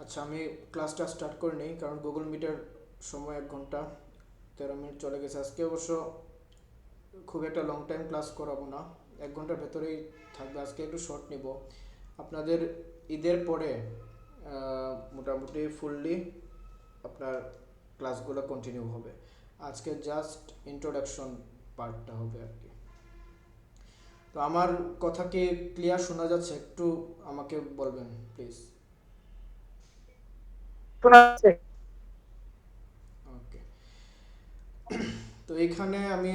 আচ্ছা, আমি ক্লাসটা স্টার্ট করে নিই, কারণ গুগল মিটের সময় 1 ঘন্টা 13 মিনিট চলে গেছে। আজকে অবশ্য খুব একটা লং টাইম ক্লাস করাবো না, 1 ঘন্টার ভেতরেই থাকবে। আজকে একটু শর্ট নিব। আপনাদের ঈদের পরে মোটামুটি ফুললি আপনার ক্লাসগুলো কন্টিনিউ হবে। আজকে জাস্ট ইন্ট্রোডাকশন পার্টটা হবে আর কি। তো আমার কথা কি ক্লিয়ার শোনা যাচ্ছে? একটু আমাকে বলবেন প্লিজ। শোনা যাচ্ছে। ওকে। তো এইখানে আমি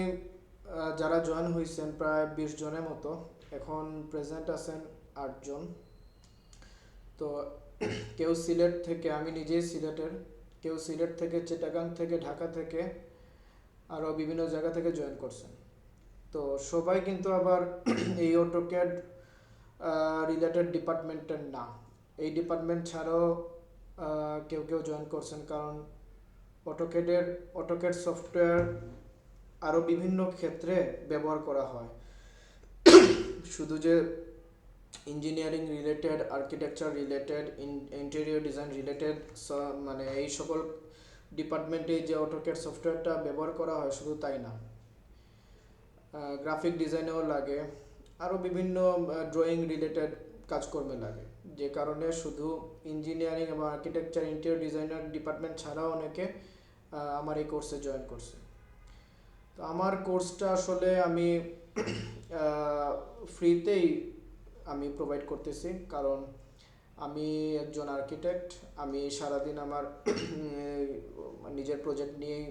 যারা জয়েন হয়েছেন প্রায় 20 জনের মতো। এখন প্রেজেন্ট আছেন 8 জন। তো কেউ সিলেট থেকে, আমি নিজেই সিলেটের, কেউ সিলেট থেকে, চিটাগাং থেকে, ঢাকা থেকে, আরও বিভিন্ন জায়গা থেকে জয়েন করছেন। তো সবাই কিন্তু আবার এই অটোক্যাড রিলেটেড ডিপার্টমেন্টের না। এই ডিপার্টমেন্ট ছাড়াও কেউ কেউ জয়েন করছেন, কারণ অটোক্যাডের অটোক্যাড সফটওয়্যার আরও বিভিন্ন ক্ষেত্রে ব্যবহার করা হয়। শুধু যে engineering related, architecture related, interior design related, মানে এই সকল ডিপার্টমেন্টে যে অটোক্যাড সফটওয়্যারটা ব্যবহার করা হয় শুধু তাই না, গ্রাফিক ডিজাইনেও লাগে, আরও বিভিন্ন ড্রয়িং রিলেটেড কাজকর্মে লাগে। যে কারণে শুধু ইঞ্জিনিয়ারিং এবং আর্কিটেকচার, ইন্টেরিয়র ডিজাইনার ডিপার্টমেন্ট ছাড়াও অনেকে আমার এই কোর্সে জয়েন করছে। তো আমার কোর্সটা আসলে আমি ফ্রিতেই আমি প্রোভাইড করতেছি, কারণ আমি একজন আর্কিটেক্ট। আমি সারাদিন আমার নিজের প্রজেক্ট নিয়েই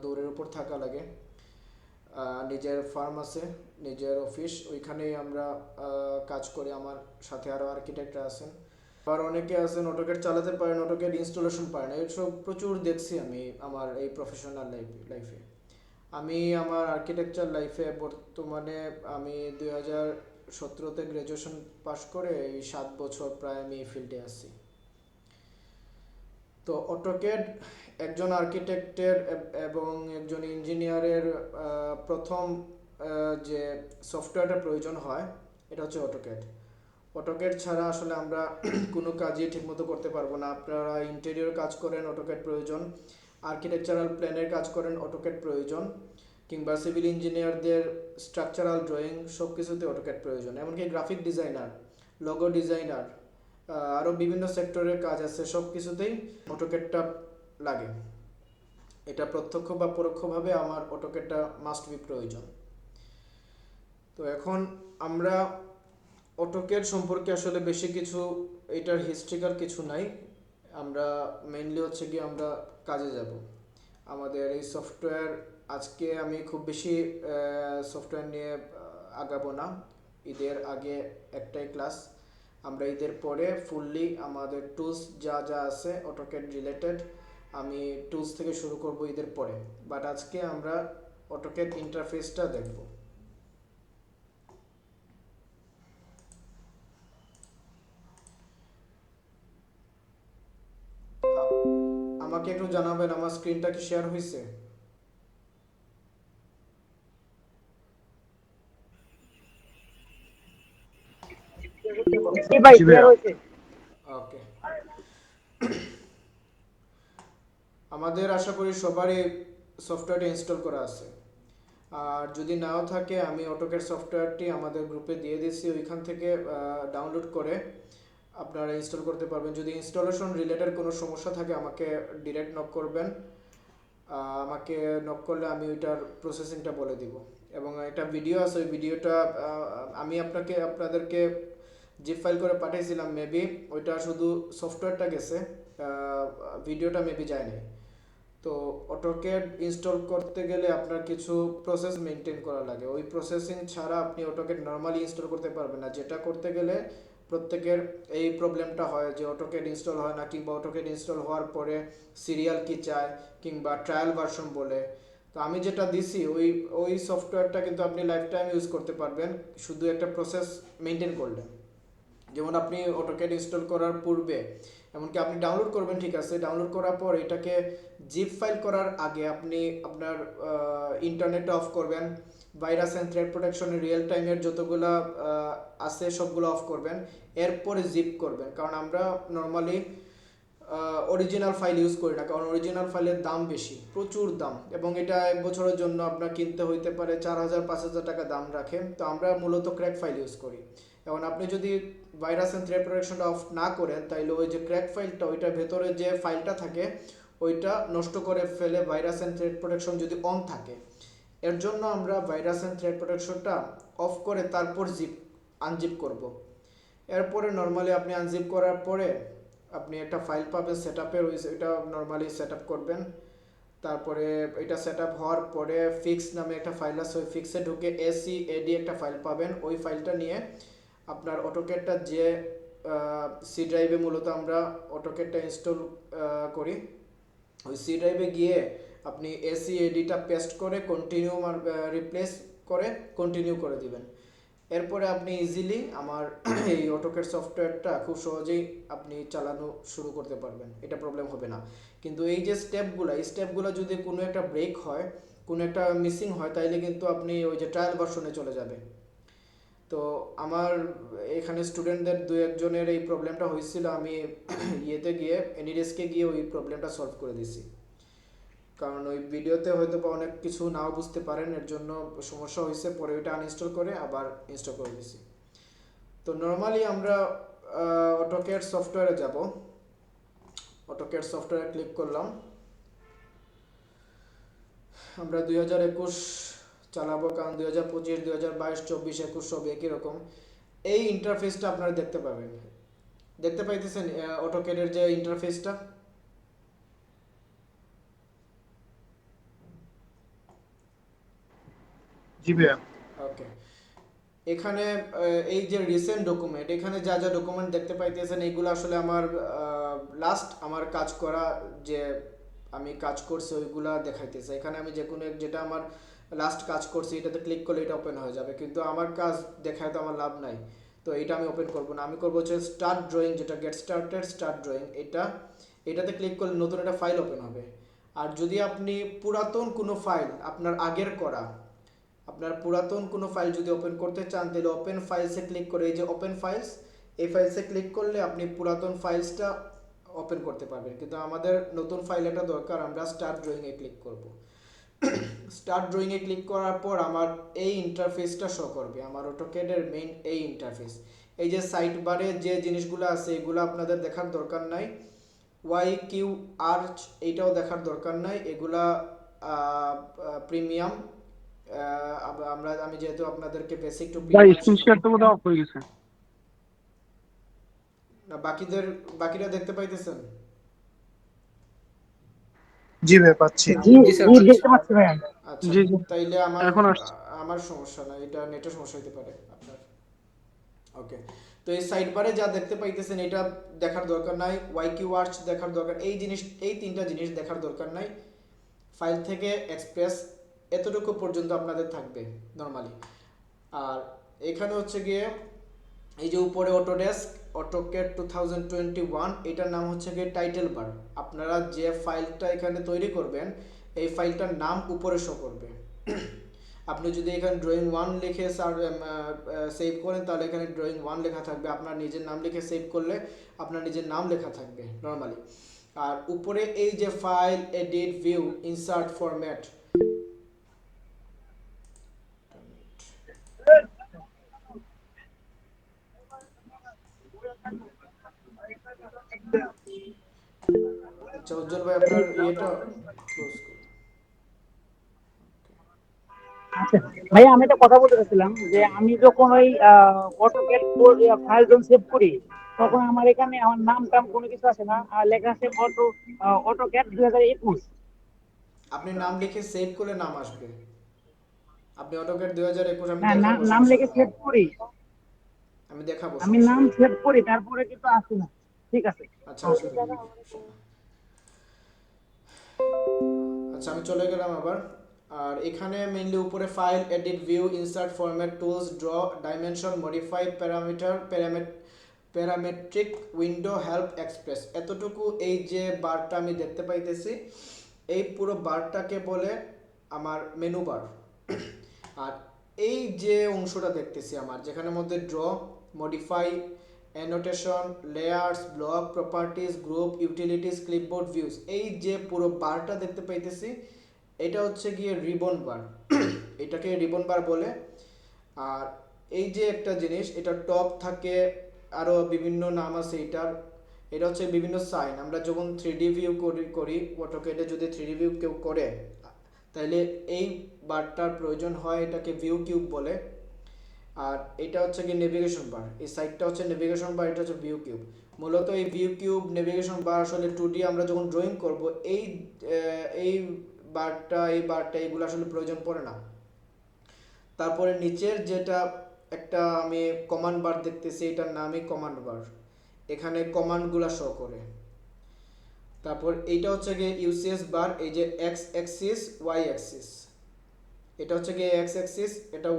দৌড়ের উপর থাকা লাগে। নিজের ফার্ম আছে, নিজের অফিস, ওইখানেই আমরা কাজ করি। আমার সাথে আরও আর্কিটেক্টরা আছেন। আবার অনেকে আছেন অটোক্যাড চালাতে পারেন, অটোক্যাড ইনস্টলেশন পারেন। এইসব প্রচুর দেখছি আমি আমার এই প্রফেশনাল লাইফে। আমি আমার আর্কিটেকচার লাইফে বর্তমানে আমি 2017-তে গ্র্যাজুয়েশন পাশ করে এই 7 বছর প্রায় আমি এই ফিল্ডে আছি। তো অটোক্যাড একজন আর্কিটেক্টের এবং একজন ইঞ্জিনিয়ারের প্রথম যে সফটওয়্যারটা প্রয়োজন হয় এটা হচ্ছে অটোক্যাড। অটোক্যাড ছাড়া আসলে আমরা কোনো কাজই ঠিকমতো করতে পারবো না। আপনারা ইন্টেরিয়র কাজ করেন, অটোক্যাড প্রয়োজন। আর্কিটেকচারাল প্ল্যানের কাজ করেন, অটোক্যাড প্রয়োজন। কিংবা সিভিল ইঞ্জিনিয়ারদের স্ট্রাকচারাল ড্রয়িং, সব কিছুতে অটোক্যাড প্রয়োজন। এমনকি গ্রাফিক ডিজাইনার, লোগো ডিজাইনার, আরও বিভিন্ন সেক্টরের কাজ আছে, সব কিছুতেই অটোক্যাডটা লাগে। এটা প্রত্যক্ষ বা পরোক্ষভাবে আমার অটোক্যাডটা মাস্ট বি প্রয়োজন। তো এখন আমরা অটোক্যাড সম্পর্কে আসলে বেশি কিছু, এটার হিস্ট্রিক্যাল কিছু নাই। আমরা মেইনলি হচ্ছে কি আমরা কাজে যাব। আমাদের এই সফটওয়্যার, আজকে আমি খুব বেশি সফটওয়্যার নিয়ে আগাবো না। ঈদের আগে একটাই ক্লাস। আমরা ঈদের পরে ফুললি আমাদের টুলস যা যা আছে অটোক্যাড রিলেটেড, আমি টুলস থেকে শুরু করব ঈদের পরে। বাট আজকে আমরা অটোক্যাড ইন্টারফেসটা দেখব। আমাকে একটু জানাবেন আমার স্ক্রিনটা কি শেয়ার হয়েছে? জি ভাই, জি ক্লিয়ার ভাইয়া। হয়েছে। ওকে। আমাদের আশা করি সবারই সফটওয়্যারটি ইনস্টল করা আছে। আর যদি নাও থাকে, আমি অটোক্যাড সফটওয়্যারটি আমাদের গ্রুপে দিয়ে দিচ্ছি, ওইখান থেকে ডাউনলোড করে আপনারা ইনস্টল করতে পারবেন। যদি ইনস্টলেশন রিলেটেড কোনো সমস্যা থাকে আমাকে ডিরেক্ট নক করবেন। আমাকে নক করলে আমি ওইটার প্রসেসিংটা বলে দিব। এবং একটা ভিডিও আছে, ওই ভিডিওটা আমি আপনাদেরকে জিপ ফাইল করে পাঠিয়েছিলাম। মেবি ওইটা শুধু সফটওয়্যারটা গেছে, ভিডিওটা মেবি যায়নি। তো অটোক্যাড ইনস্টল করতে গেলে আপনার কিছু প্রসেস মেনটেন করা লাগে। ওই প্রসেসিং ছাড়া আপনি অটোক্যাড নর্মালি ইনস্টল করতে পারবেন না। যেটা করতে গেলে প্রত্যেকের এই প্রবলেমটা হয় যে অটোক্যাড ইনস্টল হয় না, কিংবা অটোক্যাড ইনস্টল হওয়ার পরে সিরিয়াল কি চায়, কিংবা ট্রায়াল ভার্সন বলে। তো আমি যেটা দিছি ওই ওই সফটওয়্যারটা কিন্তু আপনি লাইফ টাইম ইউজ করতে পারবেন, শুধু একটা প্রসেস মেনটেন করলে। যেমন আপনি অটোক্যাড ইনস্টল করার পূর্বে, এমনকি আপনি ডাউনলোড করবেন, ঠিক আছে, ডাউনলোড করার পর এটাকে জিপ ফাইল করার আগে আপনি আপনার ইন্টারনেটটা অফ করবেন। ভাইরাস অ্যান্ড থ্রেট প্রোটেকশনের রিয়েল টাইমের যতগুলো আছে সবগুলো অফ করবেন। এরপরে জিপ করবেন, কারণ আমরা নর্মালি অরিজিনাল ফাইল ইউজ করি না, কারণ অরিজিনাল ফাইলের দাম বেশি, প্রচুর দাম, এবং এটা 1 বছরের জন্য আপনার কিনতে হইতে পারে 4,000 5,000 টাকা দাম রাখে। তো আমরা মূলত ক্র্যাক ফাইল ইউজ করি। এখন আপনি যদি ভাইরাস অ্যান্ড থ্রেট প্রোটেকশনটা অফ না করেন, তাইলে ওই যে ক্র্যাক ফাইলটা, ওইটার ভেতরে যে ফাইলটা থাকে ওইটা নষ্ট করে ফেলে ভাইরাস অ্যান্ড থ্রেট প্রোটেকশন যদি অন থাকে। এর জন্য আমরা ভাইরাস অ্যান্ড থ্রেট প্রোটেকশনটা অফ করে তারপর আনজিপ করব। এরপরে নর্মালি আপনি আনজিপ করার পরে আপনি একটা ফাইল পাবেন সেট আপের, ওইটা নর্মালি সেট আপ করবেন। তারপরে এটা সেট আপ হওয়ার পরে ফিক্স নামে একটা ফাইল আছে, ওই ফিক্সে ঢুকে এসিএডি একটা ফাইল পাবেন। ওই ফাইলটা নিয়ে আপনার অটোক্যাডটা যে সি ড্রাইভে মূলত আমরা অটোক্যাডটা ইনস্টল করি, ওই সি ড্রাইভে গিয়ে আপনি এসিএডিটা পেস্ট করে কন্টিনিউ রিপ্লেস করে কন্টিনিউ করে দিবেন। এরপরে আপনি ইজিলি আমার এই অটোক্যাড সফটওয়্যারটা খুব সহজেই আপনি চালানো শুরু করতে পারবেন, এটা প্রবলেম হবে না। কিন্তু এই যে স্টেপগুলো যদি কোনো একটা ব্রেক হয়, কোনো একটা মিসিং হয়, তাইলে কিন্তু আপনি ওই যে ট্রায়াল ভার্সনে চলে যাবে। তো আমার এখানে স্টুডেন্টদের 2-1 জনের এই প্রবলেমটা হয়েছিল, আমি ইয়েতে গিয়ে এনিডেস্কে গিয়ে ওই প্রবলেমটা সলভ করে দিছি। কারণ ওই ভিডিওতে হয়তো বা অনেক কিছু নাও বুঝতে পারেন, এর জন্য সমস্যা হয়েছে, পরে ওইটা আনইনস্টল করে আবার ইনস্টল করে দিছি। তো নর্মালি আমরা অটোক্যাড সফটওয়্যারে যাব, অটোক্যাড সফটওয়্যারে ক্লিক করলাম। আমরা 2021 চালাবো, কারণ 2025 2022 24 21 সব একই রকম। এই ইন্টারফেসটা আপনারা দেখতে পাবেন, দেখতে পাইতেছেন অটোক্যাডের যে ইন্টারফেসটা। জি ভাইয়া। ওকে, এখানে এই যে রিসেন্ট ডকুমেন্ট, এখানে যা যা ডকুমেন্ট দেখতে পাইতেছেন এইগুলো আসলে আমার লাস্ট আমার কাজ করা, যে আমি কাজ করছি ওইগুলা দেখাইতেছে। এখানে আমি যে কোনো যেটা আমার লাস্ট কাজ করছি এটাতে ক্লিক করলে এটা ওপেন হয়ে যাবে, কিন্তু আমার কাজ দেখায় তো আমার লাভ নাই। তো এটা আমি ওপেন করব না, আমি করবো হচ্ছে স্টার্ট ড্রয়িং, যেটা গেট স্টার্টেড স্টার্ট ড্রয়িং, এটাতে ক্লিক করলে নতুন একটা ফাইল ওপেন হবে। আর যদি আপনি পুরাতন কোনো ফাইল আপনার পুরাতন কোনো ফাইল যদি ওপেন করতে চান, তাহলে ওপেন ফাইলসে ক্লিক করে, এই যে ওপেন ফাইলস, এই ফাইলসে ক্লিক করলে আপনি পুরাতন ফাইলসটা ওপেন করতে পারবেন। কিন্তু আমাদের নতুন ফাইল একটা দরকার, আমরা স্টার্ট ড্রয়িংয়ে ক্লিক করব। স্টার্ট ড্রয়িংয়ে ক্লিক করার পর আমার এই ইন্টারফেসটা শো করবে, আমার অটোক্যাডের মেইন এই ইন্টারফেস। এই যে সাইড বারে যে জিনিসগুলো আছে এগুলো আপনাদের দেখার দরকার নাই, ওয়াই কিউ আর্চ এইটাও দেখার দরকার নাই, এগুলা প্রিমিয়াম। আমি যেহেতু আপনাদেরকে বেসিক টু ভাই প্রিমিয়াম স্ক্রিন শেয়ার তো বোধহয় অফ হয়ে গেছে। বাকিরা দেখতে পাইতেছেন? জি ভাই পাচ্ছি। জি জি দেখতে পাচ্ছি ভাই। আচ্ছা, জি জি তাইলে এখন আসছে। আমার সমস্যা না, এটা নেটের সমস্যা হতে পারে আপনার। ওকে, তো এই সাইড বারে যা দেখতে পাইতেছেন এটা দেখার দরকার নাই, ওয়াই কিউ আর্চ দেখার দরকার, এই তিনটা জিনিস দেখার দরকার নাই। ফাইল থেকে এক্সপ্রেস এতটুকু পর্যন্ত আপনাদের থাকবে নর্মালি। আর এখানে হচ্ছে গিয়ে এই যে উপরে অটোডেস্ক অটোক্যাড 2021, এটার নাম হচ্ছে গিয়ে টাইটেল বার। আপনারা যে ফাইলটা এখানে তৈরি করবেন এই ফাইলটার নাম উপরে শো করবে। আপনি যদি এখানে ড্রয়িং 1 লিখে সেভ করেন, তাহলে এখানে ড্রয়িং 1 লেখা থাকবে। আপনার নিজের নাম লিখে সেভ করলে আপনার নিজের নাম লেখা থাকবে নর্মালি। আর উপরে এই যে file, edit, view, insert, format, আচ্ছা উজ্জ্বল ভাই আপনার ইয়েটা ক্লোজ করুন। আচ্ছা ভাইয়া, আমি একটা কথা বলতে চাচ্ছিলাম যে জি। আমি যখন ওই অটোক্যাড ফাইল যখন সেভ করি, তখন আমার এখানে আমার নাম টাম কোনো কিছু আসে না, আর লেখা আছে অটোক্যাড 2021। আপনি নাম লিখে সেভ করলে নাম আসবে। আপনি অটোক্যাড 2021 আমি না, দেখাবো, নাম সমস্যা লিখে নাই, সেভ করি, আমি দেখাবো, আমি সমস্যা নাম নাই। সেভ করি, তারপরে কিন্তু আসে না। ঠিক আছে। আচ্ছা আসবে, আচ্ছা আমি চলে গেলাম আবার। আর এখানে মেইনলি উপরে file, edit, view, insert, format, tools, draw, dimension, modify, parametric, window, help, express, এতটুকু এই যে বারটা আমি দেখতে পাইতেছি, এই পুরো বারটাকে বলে আমার মেনু বার। আর এই যে অংশটা দেখতেছি আমার, যেখানের মধ্যে draw, modify, annotation, layers, block, properties, group, utilities, clipboard, views, এই যে পুরো বারটা দেখতে পাইতেছি এটা হচ্ছে গিয়ে রিবন বার। এটাকে রিবন বার বলে। আর এই যে একটা জিনিস, এটা টপ থাকে, আরও বিভিন্ন নাম আছে এটার। এটা হচ্ছে বিভিন্ন সাইন। আমরা যখন 3D ভিউ করি অটোক্যাডে, যদি 3D ভিউ কেউ করে তাহলে এই বারটার প্রয়োজন হয়, এটাকে ভিউ কিউব বলে। আর এটা হচ্ছে কি নেভিগেশন বার, এই সাইডটা হচ্ছে নেভিগেশন বার, এটা হচ্ছে ভিউ কিউব। মূলত এই ভিউ কিউব, নেভিগেশন বার আসলে 2D আমরা যখন ড্রয়িং করব এই বারটা এইগুলো আসলে প্রয়োজন পড়ে না। তারপরে নিচের যেটা একটা আমি কমান্ড বার দেখতেছি, এটার নামই কমান্ড বার। এখানে কমান্ডগুলো শো করে। তারপর এইটা হচ্ছে গিয়ে ইউসিএস বার, এই যে এক্স অ্যাক্সিস, ওয়াই অ্যাক্সিস। এটা হচ্ছে গিয়ে এক্স অ্যাক্সিস, এটা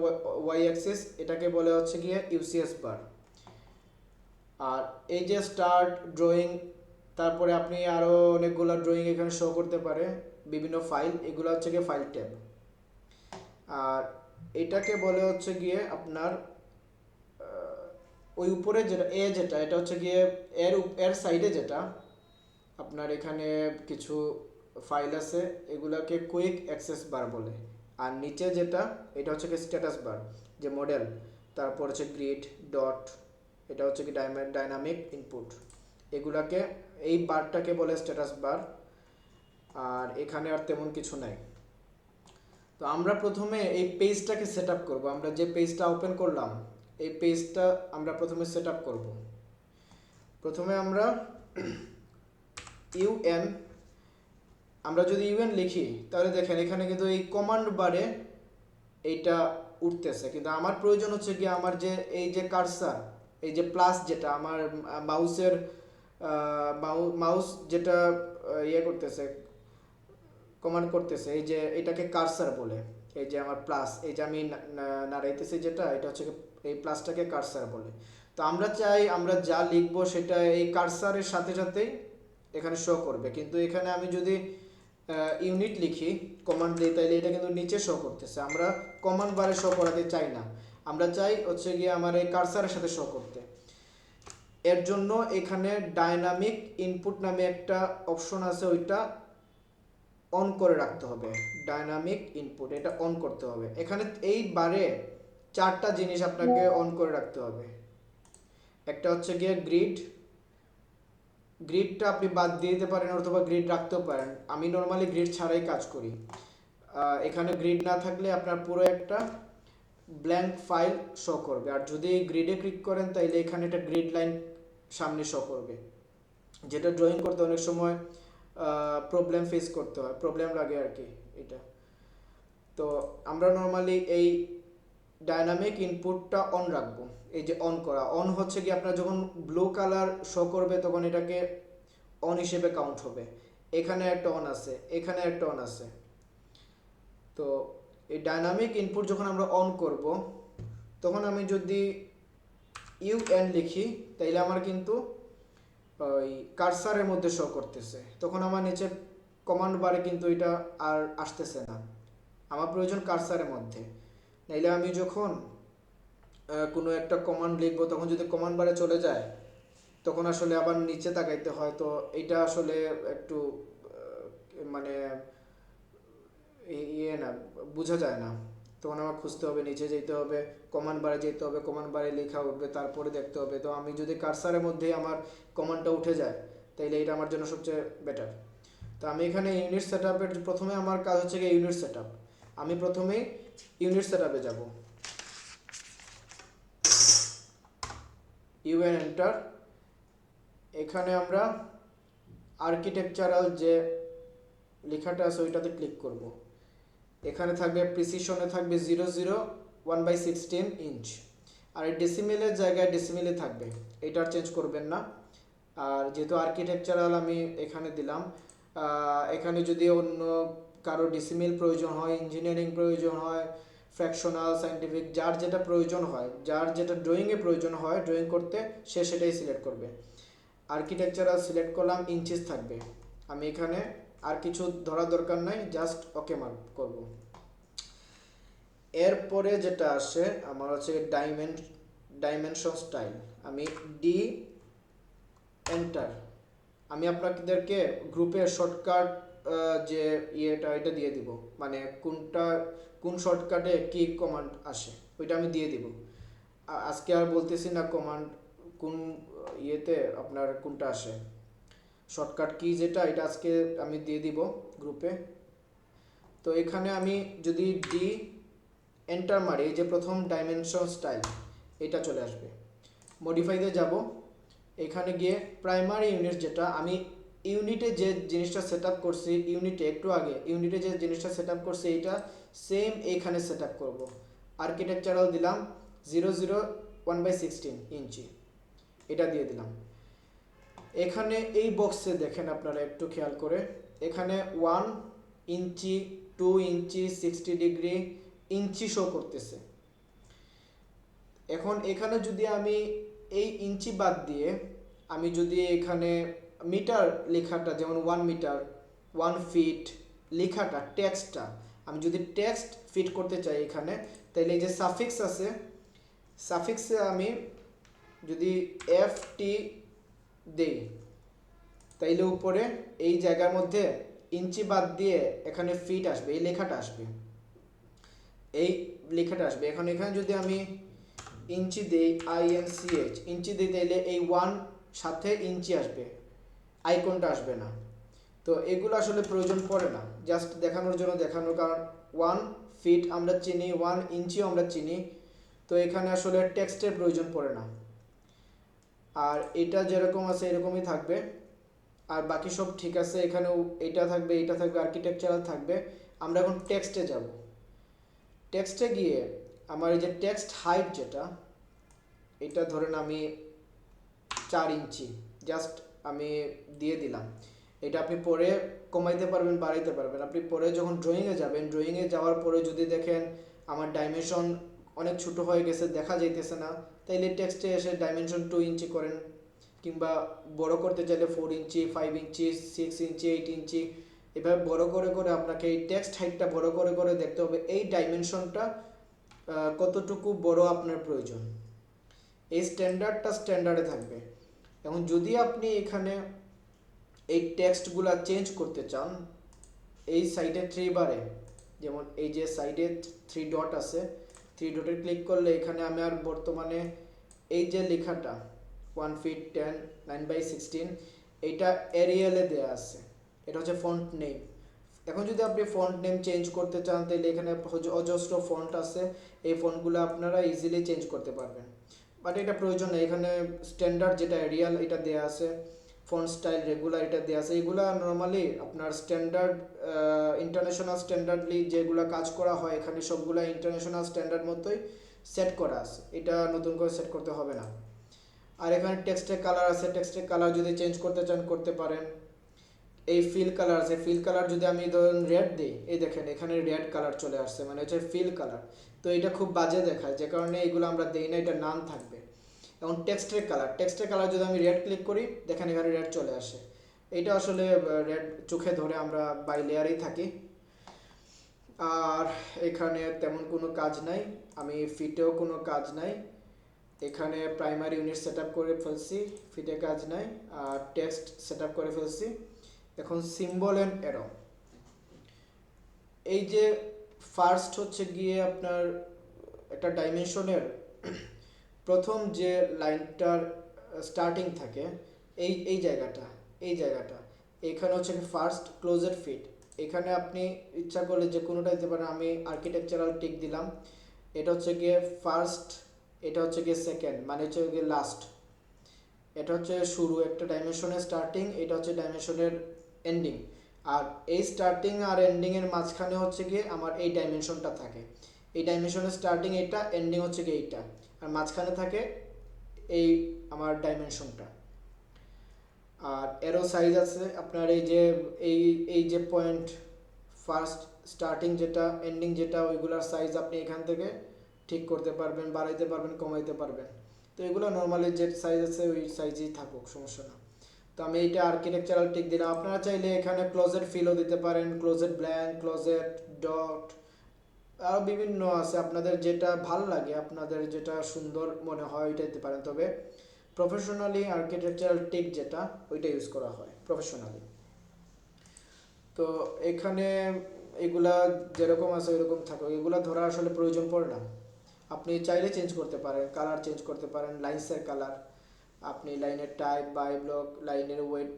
ওয়াই অ্যাক্সিস, এটাকে বলে হচ্ছে গিয়ে ইউসিএস বার। আর এই যে স্টার্ট ড্রয়িং, তারপরে আপনি আরও অনেকগুলো ড্রয়িং এখানে শো করতে পারে, বিভিন্ন ফাইল, এগুলো হচ্ছে গিয়ে ফাইল ট্যাব। আর এটাকে বলে হচ্ছে গিয়ে আপনার ওই উপরে যেটা যেটা এটা হচ্ছে গিয়ে এর সাইডে যেটা আপনার এখানে কিছু ফাইল আছে, এগুলাকে কুইক অ্যাক্সেস বার বলে। আর নিচে যেটা এটা হচ্ছে কি স্ট্যাটাস বার, যে মডেল, তারপর হচ্ছে গ্রিড, ডট, এটা হচ্ছে কি ডাইনামিক ইনপুট, এগুলাকে এই বারটাকে বলে স্ট্যাটাস বার। আর এখানে আর তেমন কিছু নাই। তো আমরা প্রথমে এই পেজটাকে সেট আপ করবো। আমরা যে পেজটা ওপেন করলাম এই পেজটা আমরা প্রথমে সেট আপ করবো। প্রথমে আমরা ইউএন, আমরা যদি ইউএন লিখি তাহলে দেখেন এখানে কিন্তু এই কমান্ড বারে এইটা উঠতেছে, কিন্তু আমার প্রয়োজন হচ্ছে কি আমার যে এই যে কার্সার, এই যে প্লাস যেটা আমার মাউসের মাউস যেটা ইয়ে করতেছে, কমান্ড করতেছে, এই যে এটাকে কার্সার বলে। এই যে আমার প্লাস, এই যে আমি নাড়াইতেছি যেটা, এটা হচ্ছে এই প্লাসটাকে কার্সার বলে। তো আমরা চাই আমরা যা লিখবো সেটা এই কার্সারের সাথে সাথেই এখানে শো করবে। কিন্তু এখানে আমি যদি ইউনিট লিখি, কমান্ড দিই, তাইলে এটা কিন্তু নিচে শো করতেছে। আমরা কমান্ড বারে শো করাতে চাই না, আমরা চাই হচ্ছে গিয়ে আমার এই কার্সারের সাথে শো করতে। এর জন্য এখানে ডাইনামিক ইনপুট নামে একটা অপশন আছে, ওইটা অন করে রাখতে হবে। ডাইনামিক ইনপুট, এটা অন করতে হবে। এখানে এই বারে 4টা জিনিস আপনাকে অন করে রাখতে হবে। একটা হচ্ছে গিয়ে গ্রিডটা আপনি বাদ দিয়ে দিতে পারেন অথবা গ্রিড রাখতেও পারেন। আমি নর্মালি গ্রিড ছাড়াই কাজ করি। এখানে গ্রিড না থাকলে আপনার পুরো একটা ব্ল্যাঙ্ক ফাইল শো করবে। আর যদি গ্রিডে ক্লিক করেন তাইলে এখানে একটা গ্রিড লাইন সামনে শো করবে, যেটা ড্রয়িং করতে অনেক সময় প্রবলেম ফেস করতে হয়, প্রবলেম লাগে আর কি এটা। তো আমরা নর্মালি এই ডাইনামিক ইনপুটটা অন রাখবো। এই যে অন করা, অন হচ্ছে কি আপনার যখন ব্লু কালার শো করবে তখন এটাকে অন হিসেবে কাউন্ট হবে। এখানে একটা অন আছে, এখানে একটা অন আছে। তো এই ডাইনামিক ইনপুট যখন আমরা অন করব তখন আমি যদি ইউএন লিখি তাইলে আমার কিন্তু ওই কার্সারের মধ্যে শো করতেছে। তখন আমার নিচে কমান্ড বারে কিন্তু এটা আর আসতেছে না, আমার প্রয়োজন কার্সারের মধ্যে। নাইলে আমি যখন কোনো একটা কমান্ড লিখবো তখন যদি কমান্ড বারে চলে যায় তখন আসলে আবার নিচে তাকাইতে হয়। তো এটা আসলে একটু মানে ইয়ে না, বোঝা যায় না। তখন আমার খুঁজতে হবে, নিচে যেতে হবে, কমান্ড বারে যেতে হবে, কমান্ড বারে লেখা উঠবে, তারপরে দেখতে হবে। তো আমি যদি কার্সারের মধ্যেই আমার কমান্ডটা উঠে যায় তাইলে এটা আমার জন্য সবচেয়ে বেটার। তো আমি এখানে ইউনিট সেট আপের প্রথমে আমার কাজ হচ্ছে কি ইউনিট সেট আপ। আমি প্রথমেই ইউনিট সেট আপে যাবো, ইউএন এন্টার। এখানে আমরা আর্কিটেকচারাল যে লেখাটা আছে ওইটাতে ক্লিক করব। এখানে থাকবে প্রিসিশনে থাকবে 001/16 ইঞ্চ, আর এই ডেসিমেলের জায়গায় ডেসিমেলে থাকবে, এটা চেঞ্জ করবেন না। আর যেহেতু আর্কিটেকচারাল আমি এখানে দিলাম, এখানে যদি অন্য কারো ডেসিমেল প্রয়োজন হয়, ইঞ্জিনিয়ারিং প্রয়োজন হয়, ফ্র্যাকশনাল, সায়েন্টিফিক, যার যেটা প্রয়োজন হয়, যার যেটা ড্রয়িংয়ে প্রয়োজন হয় ড্রয়িং করতে, সে সেটাই সিলেক্ট করবে। আর্কিটেকচারাল সিলেক্ট করলাম, ইঞ্চিস থাকবে। আমি এখানে আর কিছু ধরার দরকার নাই, জাস্ট ওকে মার্ক করব। এরপরে যেটা আসে আমার হচ্ছে ডাইমেনশন স্টাইল, আমি ডি এন্টার, আমি আপনাদেরকে গ্রুপের শর্টকাট যে এটা দিয়ে দিব, মানে কোন শর্টকাটে কি কমান্ড আসে ওইটা আমি দিয়ে দিব। আজকে আর বলতেছি না কমান্ড কোন আপনার কোনটা আসে, শর্টকাট কি যেটা এটা আজকে আমি দিয়ে দিব গ্রুপে। তো এখানে আমি যদি ডি এন্টার মারি, এই যে প্রথম ডাইমেনশন স্টাইল এটা চলে আসবে। মডিফাইতে যাব, এখানে গিয়ে প্রাইমারি ইউনিট যেটা আমি ইউনিটে যে জিনিসটা সেট আপ করছি, ইউনিটে একটু আগে ইউনিটে যে জিনিসটা সেট আপ করছি এইটা সেম এইখানে সেট আপ করবো। আর্কিটেকচারাল দিলাম 001/16 ইঞ্চি, এটা দিয়ে দিলাম। এখানে এই বক্সে দেখেন আপনারা একটু খেয়াল করে, এখানে 1 ইঞ্চি, 2 ইঞ্চি, 60 ডিগ্রি ইঞ্চি শো করতেছে। এখন এখানে যদি আমি এই ইঞ্চি বাদ দিয়ে আমি যদি এখানে মিটার লেখাটা, যেমন 1 মিটার, 1 ফিট লেখাটা, টেক্সটটা আমি যদি টেক্সট ফিট করতে চাই এখানে, তাহলে এই যে সাফিক্স আছে, সাফিক্সে আমি যদি FT দেই, তাইলে উপরে এই জায়গার মধ্যে ইঞ্চি বাদ দিয়ে এখানে ফিট আসবে, এই লেখাটা আসবে, এই লেখাটা আসবে। এখন এখানে যদি আমি ইঞ্চি দেই, INCH ইঞ্চি দিই, তাইলে এই 1 সাথে ইঞ্চি আসবে, আইকনটা আসবে না। তো এগুলো আসলে প্রয়োজন পড়ে না, জাস্ট দেখানোর জন্য দেখানো, কারণ 1 ফিট আমরা চিনি, 1 ইঞ্চিও আমরা চিনি, তো এখানে আসলে টেক্সটের প্রয়োজন পড়ে না। আর এটা যেরকম আছে এরকমই থাকবে, আর বাকি সব ঠিক আছে। এখানেও এটা থাকবে, এটা থাকবে, আর্কিটেকচারাল থাকবে। আমরা এখন টেক্সটে যাব। টেক্সটে গিয়ে আমার এই যে টেক্সট হাইট যেটা, এটা ধরেন আমি 4 ইঞ্চি জাস্ট আমি দিয়ে দিলাম। এটা আপনি পরে কমাইতে পারবেন, বাড়াইতে পারবেন। আপনি পরে যখন ড্রয়িংয়ে যাবেন, ড্রয়িংয়ে যাওয়ার পরে যদি দেখেন আমার ডাইমেনশন অনেক ছোট হয়ে গেছে, দেখা যাইতেছে না, তাইলে টেক্সটে এসে ডাইমেনশন 2 ইঞ্চি করেন, কিংবা বড় করতে চাইলে 4 ইঞ্চি, 5 ইঞ্চি, 6 ইঞ্চি, 8 ইঞ্চি, এভাবে বড় করে করে আপনাকে এই টেক্সট হাইটটা বড় করে করে দেখতে হবে এই ডাইমেনশনটা কতটুকু বড় আপনার প্রয়োজন। এই স্ট্যান্ডার্ডে থাকবে। এখন যদি আপনি এখানে এই টেক্সটগুলা চেঞ্জ করতে চান, এই সাইডে 3 বারে, যেমন এই যে সাইডে 3 ডট আছে, 3 ডটে ক্লিক করলে এখানে আমি আর বর্তমানে এই যে লেখাটা 1 ফিট 10 9/16 এইটা এরিয়ালে দেয়া আছে, এটা হচ্ছে ফন্ট নেম। এখন যদি আপনি ফন্ট নেম চেঞ্জ করতে চান, তাহলে এখানে অজস্র ফন্ট আছে, এই ফন্টগুলো আপনারা ইজিলি চেঞ্জ করতে পারবেন, বাট এটা প্রয়োজন নেই। এখানে স্ট্যান্ডার্ড যেটা এরিয়াল এটা দেয়া আছে, ফন্ট স্টাইল রেগুলার এটা দেয়া আছে। এগুলা নর্মালি আপনার স্ট্যান্ডার্ড ইন্টারন্যাশনাল স্ট্যান্ডার্ডলি যেগুলো কাজ করা হয় এখানে সবগুলা ইন্টারন্যাশনাল স্ট্যান্ডার্ড মতোই সেট করা আছে, এটা নতুন করে সেট করতে হবে না। আর এখানে টেক্সটের কালার আছে, টেক্সটের কালার যদি চেঞ্জ করতে চান করতে পারেন। এই ফিল কালার আছে, ফিল কালার যদি আমি ধরুন রেড দিই, এই দেখেন এখানে রেড কালার চলে আসছে, মানে হচ্ছে ফিল কালার। তো এটা খুব বাজে দেখায়, যে কারণে এগুলো আমরা দেই না, এটা নাম থাকবে। এবং টেক্সটের কালার যদি আমি রেড ক্লিক করি, দেখেন এখানে রেড চলে আসে, এটা আসলে রেড চোখে ধরে আমরা বাই লেয়ারেই থাকি। আর এখানে তেমন কোনো কাজ নাই, আমি ফিটেও কোনো কাজ নাই, এখানে প্রাইমারি ইউনিট সেট আপ করে ফেলছি, ফিটে কাজ নাই, আর টেক্সট সেট আপ করে ফেলছি। এখন সিম্বল অ্যান্ড অ্যারো, এই যে ফার্স্ট হচ্ছে গিয়ে আপনার একটা ডাইমেনশনের প্রথম যে লাইনটার স্টার্টিং থাকে, এই জায়গাটা এখানে হচ্ছে ফার্স্ট ক্লোজেড ফিট। এখানে আপনি ইচ্ছা করলে যে কোনোটা দিতে পারেন, আমি আর্কিটেকচারাল টিক দিলাম। এটা হচ্ছে গিয়ে ফার্স্ট, এটা হচ্ছে গিয়ে সেকেন্ড, মানে হচ্ছে গিয়ে লাস্ট। এটা হচ্ছে শুরু একটা ডাইমেনশনের স্টার্টিং, এটা হচ্ছে ডাইমেনশনের এন্ডিং। আর এই স্টার্টিং আর এন্ডিং এর মাঝখানে হচ্ছে গিয়ে আমার এই ডাইমেনশনটা থাকে। এই ডাইমেনশনের স্টার্টিং এটা, এন্ডিং হচ্ছে গিয়ে এইটা, আর মাঝখানে থাকে এই আমার ডাইমেনশনটা। আর এরো সাইজ আছে আপনার, এই যে পয়েন্ট ফার্স্ট স্টার্টিং যেটা, এন্ডিং যেটা, ওইগুলোর সাইজ আপনি এখান থেকে ঠিক করতে পারবেন, বাড়াইতে পারবেন, কমাইতে পারবেন। তো এগুলো নর্মালি যে সাইজ আছে ওই সাইজেই থাকুক, সমস্যা না। তো আমি এইটা আর্কিটেকচারাল টিক দিলাম। আপনারা চাইলে এখানে ক্লোজেড ফিলও দিতে পারেন, ক্লোজেড ব্ল্যাঙ্ক, ক্লোজেড ডট, আরও বিভিন্ন আছে, আপনাদের যেটা ভাল লাগে, আপনাদের যেটা সুন্দর মনে হয় ওইটা দিতে পারেন। তবে প্রফেশনালি আর্কিটেকচারাল টেক যেটা, ওইটা ইউজ করা হয় প্রফেশনালি। তো এখানে এগুলা যেরকম আছে ওইরকম থাকে, এগুলা ধরা আসলে প্রয়োজন পড়ে না। আপনি চাইলে চেঞ্জ করতে পারেন, কালার চেঞ্জ করতে পারেন, লাইন্সের কালার, আপনি লাইনের টাইপ, বাই ব্লক, লাইনের ওয়েট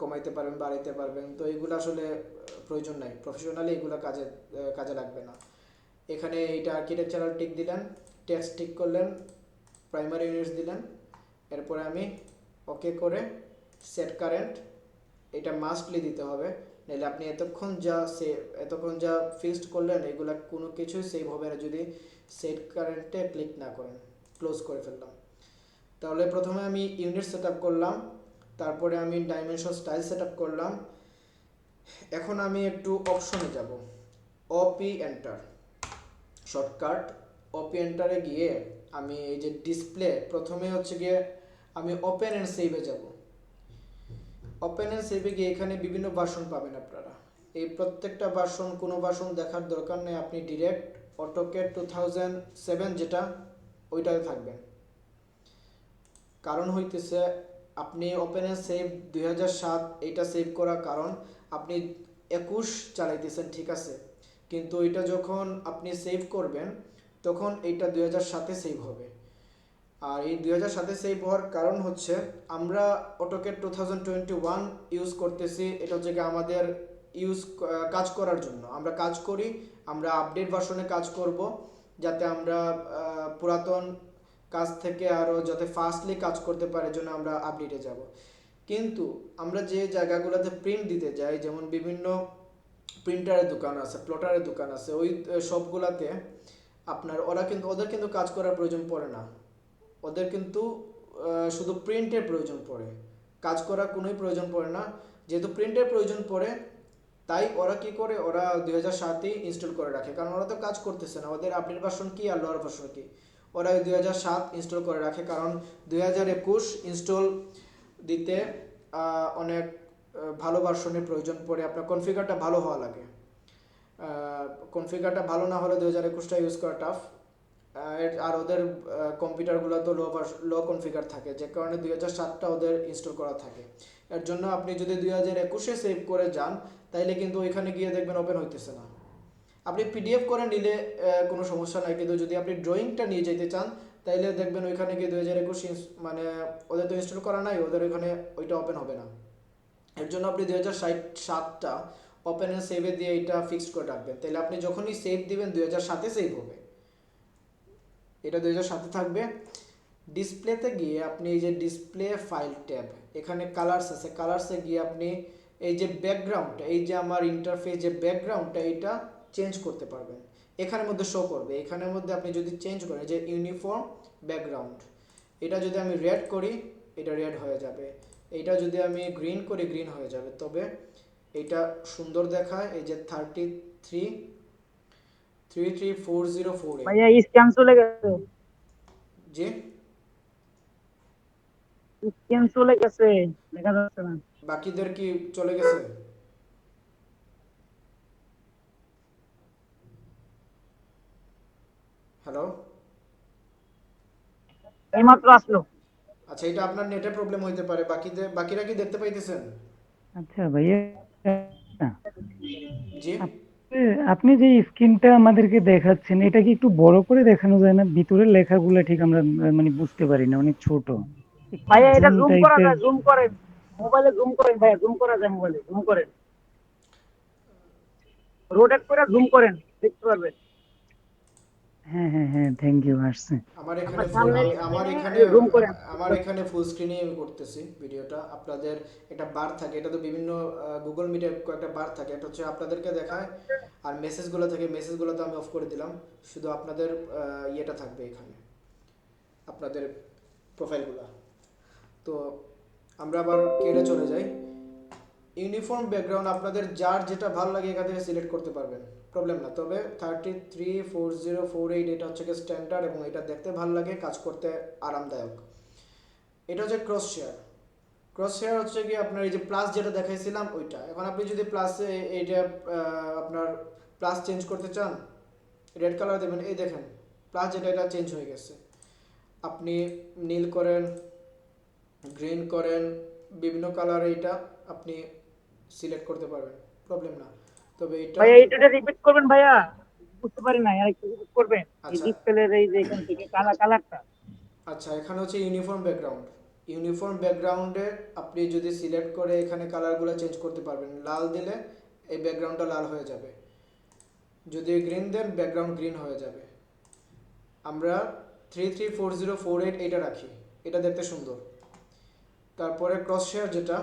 কমাইতে পারবেন, বাড়াইতে পারবেন। তো এগুলো আসলে প্রয়োজন নাই, প্রফেশনালি এগুলো কাজে লাগবে না। এখানে এইটা আর্কিটেকচারাল টিক দিলেন, টেক্সট টিক করলেন, প্রাইমারি ইউনিটস দিলেন, এরপরে আমি ওকে করে সেট কারেন্ট, এটা মাস্টলি দিতে হবে, নাহলে আপনি এতক্ষণ যা ফিক্সড করলেন এগুলা কোনো কিছুই সেভ হবে না যদি সেট কারেন্টে ক্লিক না করেন। ক্লোজ করে ফেললাম। তাহলে প্রথমে আমি ইউনিট সেট আপ করলাম, তারপরে আমি ডাইমেনশন স্টাইল সেট আপ করলাম। এখন আমি একটু অপশনে যাব, ওপি এন্টার, শর্টকাট ওপি এন্টারে গিয়ে আমি এই যে ডিসপ্লে, প্রথমে হচ্ছে গিয়ে আমি ওপেন অ্যান্ড সেভে যাব। ওপেন অ্যান্ড সেভে গিয়ে এখানে বিভিন্ন ভার্সন পাবেন আপনারা। এই প্রত্যেকটা ভার্সন, কোনো ভার্সন দেখার দরকার নেই, আপনি ডিরেক্ট অটোক্যাড 2007 যেটা, ওইটাতে থাকবেন। কারণ হইতেছে আপনি ওপেন অ্যান্ড সেভ 2007 এইটা সেভ করার কারণ আপনি 21 চালাইতেছেন, ঠিক আছে, কিন্তু এটা যখন আপনি সেভ করবেন তখন এইটা 2007-এ সেভ হবে। আর এই 2007-এ সেভ হওয়ার কারণ হচ্ছে আমরা অটোক্যাড 2021 ইউজ করতেছি, এটা হচ্ছে আমাদের কাজ করার জন্য আমরা কাজ করি, আমরা আপডেট ভার্সনে কাজ করব, যাতে আমরা পুরাতন কাজ থেকে আরও যাতে ফাস্টলি কাজ করতে পারে, জন্য আমরা আপডেটে যাব। কিন্তু আমরা যে জায়গাগুলোতে প্রিন্ট দিতে যাই, যেমন বিভিন্ন প্রিন্টারের দোকান আছে, প্লটারের দোকান আছে, ওই সবগুলাতে আপনার ওদের কিন্তু কাজ করার প্রয়োজন পড়ে না, ওদের কিন্তু শুধু প্রিন্টের প্রয়োজন পড়ে, কাজ করার কোনোই প্রয়োজন পড়ে না। যেহেতু প্রিন্টের প্রয়োজন পড়ে, তাই ওরা কি করে, ওরা 2007-এই ইনস্টল করে রাখে, কারণ ওরা তো কাজ করতেছে না, ওদের আপডেট ভার্সন কি আর লোয়ার ভার্সন কি, ওরা 2007 ইনস্টল করে রাখে। কারণ 2021 ইনস্টল দিতে অনেক ভালো ভার্সনের প্রয়োজন পড়ে, আপনার কনফিগারটা ভালো হওয়া লাগে। কনফিগারটা ভালো না হলে 2021টা ইউজ করা টাফ। আর ওদের কম্পিউটারগুলো তো লো কনফিগার থাকে, যে কারণে 2007টা ওদের ইনস্টল করা থাকে। এর জন্য আপনি যদি 2021-এ সেভ করে যান, তাইলে কিন্তু ওইখানে গিয়ে দেখবেন ওপেন হইতেছে না। আপনি পিডিএফ করে নিলে কোনো সমস্যা নাই, কিন্তু যদি আপনি ড্রয়িংটা নিয়ে যেতে চান, তাইলে দেখবেন ওইখানে গিয়ে 2021 মানে ওদের তো ইনস্টল করা নাই, ওদের ওইখানে ওইটা ওপেন হবে না। এর জন্য আপনি 2007টা ওপেন অ্যান্ড সেভে দিয়ে এটা ফিক্সড করে রাখবেন, তাহলে আপনি যখনই সেভ দিবেন 2007-এ সেভ হবে, এটা 2007-এ থাকবে। ডিসপ্লেতে গিয়ে আপনি এই যে ডিসপ্লে ফাইল ট্যাব, এখানে কালার্স আছে, কালার্সে গিয়ে আপনি এই যে ব্যাকগ্রাউন্ডটা, এই যে আমার ইন্টারফেস যে ব্যাকগ্রাউন্ডটা, এটা চেঞ্জ করতে পারবেন, এখানের মধ্যে শো করবে। এখানের মধ্যে আপনি যদি চেঞ্জ করেন যে ইউনিফর্ম ব্যাকগ্রাউন্ড, এটা যদি আমি রেড করি এটা রেড হয়ে যাবে, এটা যদি আমি গ্রিন করি গ্রিন হয়ে যাবে। তবে এটা সুন্দর দেখায়, এই যে 334048। ভাইয়া স্ক্যান চলে গেছে, জি, স্ক্যান চলে গেছে, দেখা যাচ্ছে না। বাকিদের কি চলে গেছে? হ্যালো, এইমাত্র আসলো। আচ্ছা, এটা আপনার নেটের প্রবলেম হইতে পারে, বাকিরা কি দেখতে পাইতেছেন? আচ্ছা ভাইয়া, জি, আপনি যে স্ক্রিনটা আমাদেরকে দেখাচ্ছেন, এটা কি একটু বড় করে দেখানো যায় না? ভিতরের লেখাগুলো ঠিক আমরা মানে বুঝতে পারি না, অনেক ছোট। একটু ভাইয়া এটা জুম জুম করা টাইপের। যায়, জুম করেন, মোবাইলে জুম করেন ভাইয়া, জুম করা যায়, মোবাইলে জুম করেন, রোটেট করে জুম করেন, দেখতে পারবেন। হ্যাঁ হ্যাঁ হ্যাঁ, থ্যাংক ইউ, আসছে। আমার এখানে আপনার ফুল সামনে জুম করেন। আমার এখানে ফুল স্ক্রিনে আমি করতেছি ভিডিওটা। আপনাদের একটা বার থাকে, এটা তো বিভিন্ন গুগল মিটে কয়েকটা বার থাকে, এটা হচ্ছে আপনাদেরকে দেখায়, আর মেসেজগুলো থাকে, মেসেজগুলো তো আমি অফ করে দিলাম, শুধু আপনাদের ইয়েটা থাকবে এখানে, আপনাদের প্রোফাইলগুলো। তো আমরা আবার কেটে চলে যাই। ইউনিফর্ম ব্যাকগ্রাউন্ড আপনাদের যার যেটা ভালো লাগে এখান থেকে সিলেক্ট করতে পারবেন, প্রবলেম না। তবে 334048 এটা হচ্ছে স্ট্যান্ডার্ড, এবং এটা দেখতে ভালো লাগে, কাজ করতে আরামদায়ক। এটা হচ্ছে ক্রস শেয়ার। ক্রস শেয়ার হচ্ছে কি আপনার এই যে প্লাস যেটা দেখাইছিলাম ওইটা। এখন আপনি যদি প্লাসে এইটা আপনার প্লাস চেঞ্জ করতে চান, রেড কালার দেবেন, এই দেখেন প্লাস যেটা এটা চেঞ্জ হয়ে গেছে। আপনি নীল করেন, গ্রিন করেন, বিভিন্ন কালার এটা আপনি সিলেক্ট করতে পারবেন, প্রবলেম না। তবে এটা ভাইয়া এটা রিপিট করবেন ভাইয়া, বুঝতে পারি না, আর একটু রিপিট করবেন এই আচ্ছা ডিসপ্লের এই যে এখান থেকে কালারটা। আচ্ছা, এখানে হচ্ছে ইউনিফর্ম ব্যাকগ্রাউন্ড। ইউনিফর্ম ব্যাকগ্রাউন্ডে আপনি যদি সিলেক্ট করে এখানে কালারগুলো চেঞ্জ করতে পারবেন। লাল দিলে এই ব্যাকগ্রাউন্ডটা লাল হয়ে যাবে, যদি গ্রিন দেন ব্যাকগ্রাউন্ড গ্রিন হয়ে যাবে। আমরা 334048 এটা রাখি, এটা দেখতে সুন্দর। তারপরে ক্রস শেয়ার যেটা,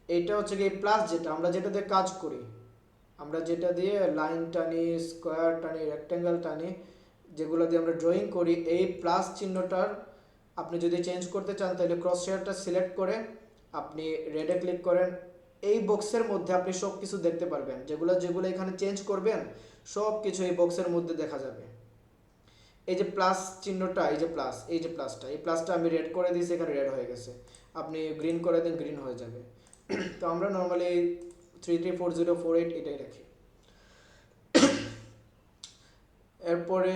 এইটা হচ্ছে কি প্লাস, যেটা আমরা যেটা দিয়ে কাজ করি, আমরা যেটা দিয়ে লাইন টানি, স্কোয়ার টানি, রেক্ট্যাঙ্গেল টানি, যেগুলো দিয়ে আমরা ড্রয়িং করি, এই প্লাস চিহ্নটার আপনি যদি চেঞ্জ করতে চান তাহলে ক্রস শেয়ারটা সিলেক্ট করে আপনি রেডে ক্লিক করেন। এই বক্সের মধ্যে আপনি সব কিছু দেখতে পারবেন, যেগুলো যেগুলো এখানে চেঞ্জ করবেন সব কিছু এই বক্সের মধ্যে দেখা যাবে। এই যে প্লাস চিহ্নটা, এই যে প্লাস, এই যে প্লাসটা, এই প্লাসটা আমি রেড করে দিয়েছি, এখানে রেড হয়ে গেছে। আপনি গ্রিন করে দেন, গ্রিন হয়ে যাবে। তো আমরা নর্মালি 334048 এটাই রাখি। এরপরে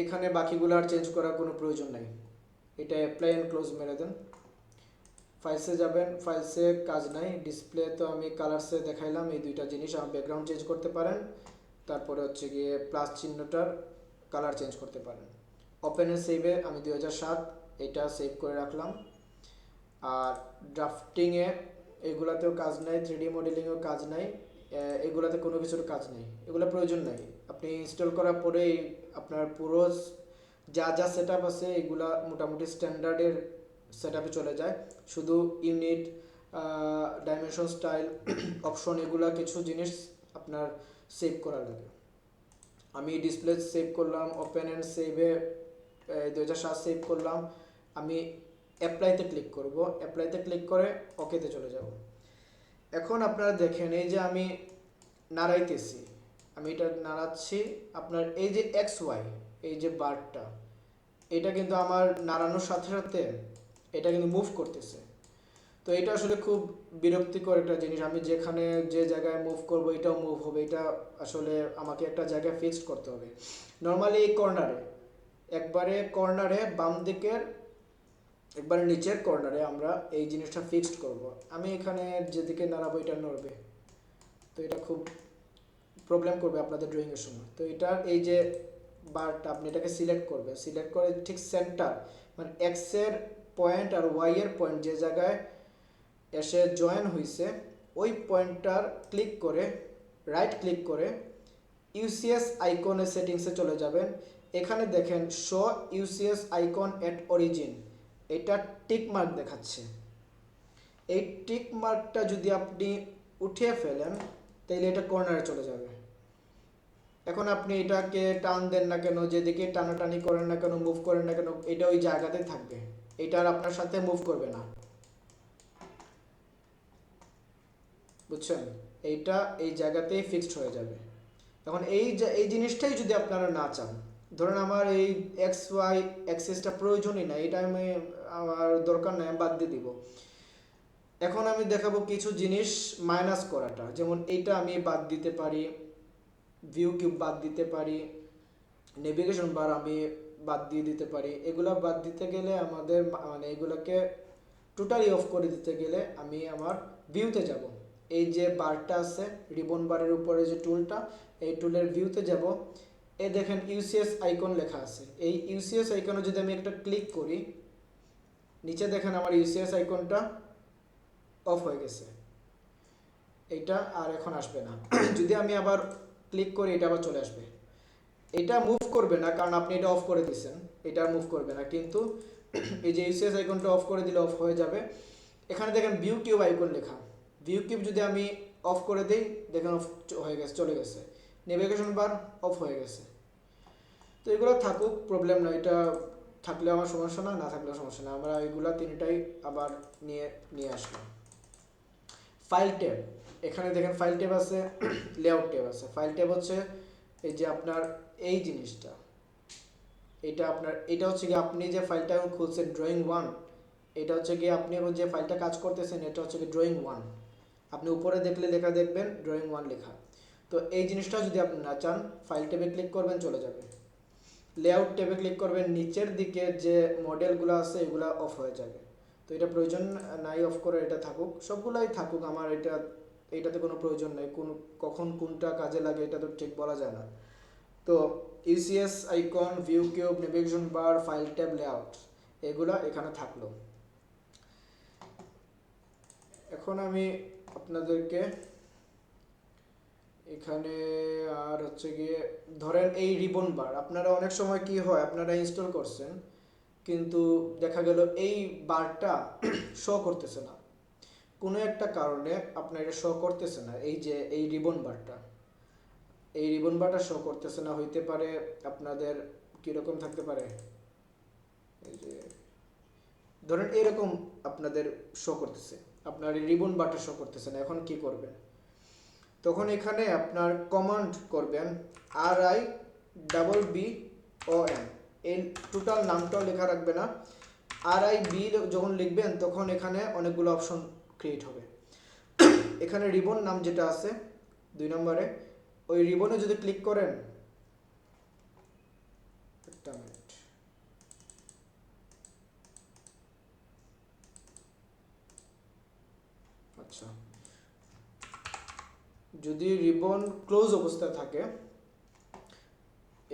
এখানে বাকিগুলো আর চেঞ্জ করার কোনো প্রয়োজন নাই, এটা অ্যাপ্লাই অ্যান্ড ক্লোজ মেরে দেন। ফাইলসে যাবেন, ফাইলসে কাজ নাই, ডিসপ্লে তো আমি কালারসে দেখাইলাম, এই দুইটা জিনিস। আমার ব্যাকগ্রাউন্ড চেঞ্জ করতে পারেন, তারপরে হচ্ছে গিয়ে প্লাস চিহ্নটার কালার চেঞ্জ করতে পারেন। ওপেন এ সেভে আমি 2007 এটা সেভ করে রাখলাম। আর ড্রাফটিংয়ে এগুলাতেও কাজ নাই, 3D মডেলিংয়েও কাজ নাই, এগুলাতে কোনো কিছুর কাজ নেই, এগুলো প্রয়োজন নাই। আপনি ইনস্টল করার পরেই আপনার পুরো যা যা সেট আপ আছে এগুলা মোটামুটি স্ট্যান্ডার্ডের সেট আপে চলে যায়। শুধু ইউনিট, ডাইমেনশন, স্টাইল, অপশন, এগুলা কিছু জিনিস আপনার সেভ করা লাগে। আমি ডিসপ্লে সেভ করলাম, ওপেন অ্যান্ড সেভে 2007 সেভ করলাম। আমি অ্যাপ্লাইতে ক্লিক করব, অ্যাপ্লাইতে ক্লিক করে ওকেতে চলে যাব। এখন আপনারা দেখেন এই যে আমি নাড়াইতেছি, আমি এটা নাড়াচ্ছি, আপনার এই যে XY এই যে বারটা, এটা কিন্তু আমার নাড়ানোর সাথে সাথে এটা কিন্তু মুভ করতেছে। তো এটা আসলে খুব বিরক্তিকর একটা জিনিস। আমি যেখানে যে জায়গায় মুভ করব এটাও মুভ হবে, এটা আসলে আমাকে একটা জায়গায় ফিক্সড করতে হবে। নর্মালি এই কর্নারে, একবারে কর্নারে বাম দিকের একবারে নিচের কর্নারে আমরা এই জিনিসটা ফিক্সড করব। আমি এখানে যেদিকে নাড়াবো এটা নড়বে, তো এটা খুব প্রবলেম করবে আপনাদের ড্রয়িংয়ের সময়। তো এটার এই যে বারটা আপনি এটাকে সিলেক্ট করবে, সিলেক্ট করে ঠিক সেন্টার মানে এক্স এর পয়েন্ট আর ওয়াই এর পয়েন্ট যে জায়গায় এসে জয়েন হয়েছে ওই পয়েন্টটার ক্লিক করে রাইট ক্লিক করে ইউসিএস আইকনের সেটিংসে চলে যাবেন। এখানে দেখেন শো ইউসিএস আইকন এট অরিজিন, এটা টিক মার্ক দেখাচ্ছে। এই টিক মার্কটা যদি আপনি উঠিয়ে ফেলেন তাহলে এটা কর্নারে চলে যাবে। এখন আপনি এটাকে টান দেন না কেন, যেদিকে টানাটানি করেন না কেন, মুভ করেন না কেন, এটা ওই জায়গাতেই থাকবে, এটা আর আপনার সাথে মুভ করবে না, বুঝছেন? এইটা এই জায়গাতেই ফিক্সড হয়ে যাবে। এখন এই জিনিসটাই যদি আপনারা না চান, ধরেন আমার এই এক্স ওয়াই অ্যাক্সিসটা প্রয়োজনই না, এটা আমি আমার দরকার নাই, আমি বাদ দিয়ে দিব। এখন আমি দেখাবো কিছু জিনিস মাইনাস করাটা, যেমন এইটা আমি বাদ দিতে পারি, ভিউ কিউব বাদ দিতে পারি, নেভিগেশন বার আমি বাদ দিয়ে দিতে পারি। এগুলা বাদ দিতে গেলে আমাদের মানে এগুলোকে টোটালি অফ করে দিতে গেলে আমি আমার ভিউতে যাব। এই যে বারটা আছে রিবন বারের উপরে যে টুলটা, এই টুলের ভিউতে যাব। এই দেখেন ইউসিএস আইকন লেখা আছে, এই ইউসিএস আইকনে যদি আমি একটা ক্লিক করি, নিচে দেখেন আমার ইউসিএস আইকনটা অফ হয়ে গেছে, এটা আর এখন আসবে না। যদি আমি আবার ক্লিক করি এটা আবার চলে আসবে। এটা মুভ করবে না কারণ আপনি এটা অফ করে দিয়েছেন, এটা মুভ করবে না, কিন্তু এই যে ইউসিএস আইকনটা অফ করে দিলে অফ হয়ে যাবে। এখানে দেখেন ভিউ কিউব আইকন লেখা, ভিউ কিউব যদি আমি অফ করে দিই দেখেন অফ হয়ে গেছে, চলে গেছে। নেভিগেশন বার অফ হয়ে গেছে। তো এগুলো থাকুক, প্রবলেম না, এটা থাকলে আমার সমস্যা না, না থাকলেও সমস্যা না। আমরা এগুলো তিনটাই আবার নিয়ে আসলাম। ফাইল ট্যাব, এখানে দেখেন ফাইল ট্যাব আছে, লেআউট ট্যাব আছে। ফাইল ট্যাব হচ্ছে এই যে আপনার এই জিনিসটা, এটা আপনার, এটা হচ্ছে কি আপনি যে ফাইলটা খুলছেন ড্রয়িং 1, এটা হচ্ছে কি আপনি যে ফাইলটা কাজ করতেছেন এটা হচ্ছে কি ড্রয়িং 1। আপনি উপরে দেখলে লেখা দেখবেন ড্রয়িং 1 লেখা। তো এই জিনিসটা যদি আপনি না চান ফাইল ট্যাবে ক্লিক করবেন, চলে যাবে। লেআউট ট্যাবে ক্লিক করবেন, নিচের দিকে যে মডেলগুলো আছে এগুলা অফ হয়ে যাবে। তো এটা প্রয়োজন নাই অফ করে, এটা থাকুক, সবগুলাই থাকুক, আমার এটাতে কোনো প্রয়োজন নাই, কখন কোনটা কাজে লাগে এটা তো ঠিক বলা যায় না। তো UCS icon, view cube, navigation bar, file tab, layout এগুলা এখানে থাকলো। এখন আমি আপনাদেরকে এখানে আর হচ্ছে গিয়ে ধরেন এই রিবন বার, আপনারা অনেক সময় কি হয়, আপনারা ইনস্টল করছেন কিন্তু দেখা গেল এই বারটা শো করতেছে না, কোনো একটা কারণে আপনার এটা শো করতেছে না, এই রিবন বারটা শো করতেছে না। হইতে পারে আপনাদের কিরকম থাকতে পারে, এই যে ধরেন এরকম আপনাদের শো করতেছে, আপনার এই রিবন বারটা শো করতেছে না। এখন কি করবেন, তখন এখানে আপনার কমান্ড করবেন RIBBON, এই টোটাল নামটাও লেখা রাখবে না, RIB যখন লিখবেন তখন এখানে অনেকগুলো অপশন ক্রিয়েট হবে। এখানে রিবন নাম যেটা আছে 2 নম্বরে, ওই রিবনে যদি ক্লিক করেন, একটা মিনিট, আচ্ছা, যদি রিবন ক্লোজ অবস্থায় থাকে,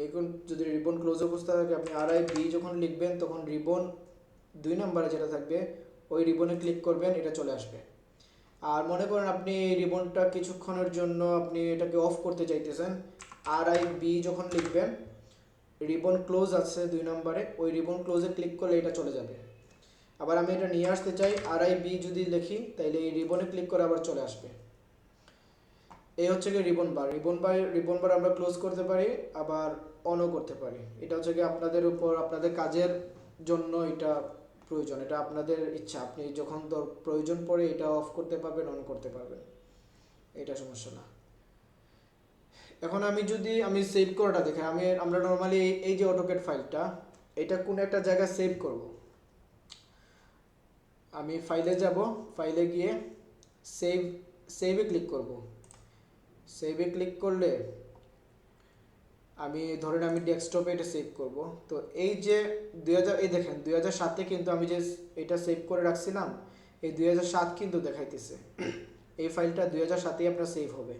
এখন যদি রিবন ক্লোজ অবস্থায় থাকে, আপনি RIB যখন লিখবেন তখন রিবন 2 নম্বরে যেটা থাকবে ওই রিবনে ক্লিক করবেন, এটা চলে আসবে। আর মনে করেন আপনি এই রিবনটা কিছুক্ষণের জন্য আপনি এটাকে অফ করতে চাইতেছেন, RIB যখন লিখবেন, রিবন ক্লোজ আছে 2 নম্বরে, ওই রিবন ক্লোজে ক্লিক করলে এটা চলে যাবে। আবার আমি এটা নিয়ে আসতে চাই, RIB যদি লিখি তাইলে এই রিবনে ক্লিক করে আবার চলে আসবে। এই হচ্ছে কি রিবন বার আমরা ক্লোজ করতে পারি, আবার অনও করতে পারি। এটা হচ্ছে কি আপনাদের উপর, আপনাদের কাজের জন্য এটা প্রয়োজন, এটা আপনাদের ইচ্ছা, আপনি যখন প্রয়োজন পড়ে এটা অফ করতে পারবেন, অন করতে পারবেন, এটা সমস্যা না। এখন আমি সেভ করাটা দেখি, আমরা নর্মালি এই যে অটোক্যাড ফাইলটা, এটা কোন একটা জায়গায় সেভ করব। আমি ফাইলে যাব, ফাইলে গিয়ে সেভে ক্লিক করব। সেভে ক্লিক করলে আমি ধরেন আমি ডেস্কটপে এটা সেভ করব। তো এই যে 2000, এই দেখেন 2007-এ কিন্তু আমি যে এটা সেভ করে রাখছিলাম, এই 2007 কিন্তু দেখাইতেছে, এই ফাইলটা 2007-এই আপনার সেভ হবে।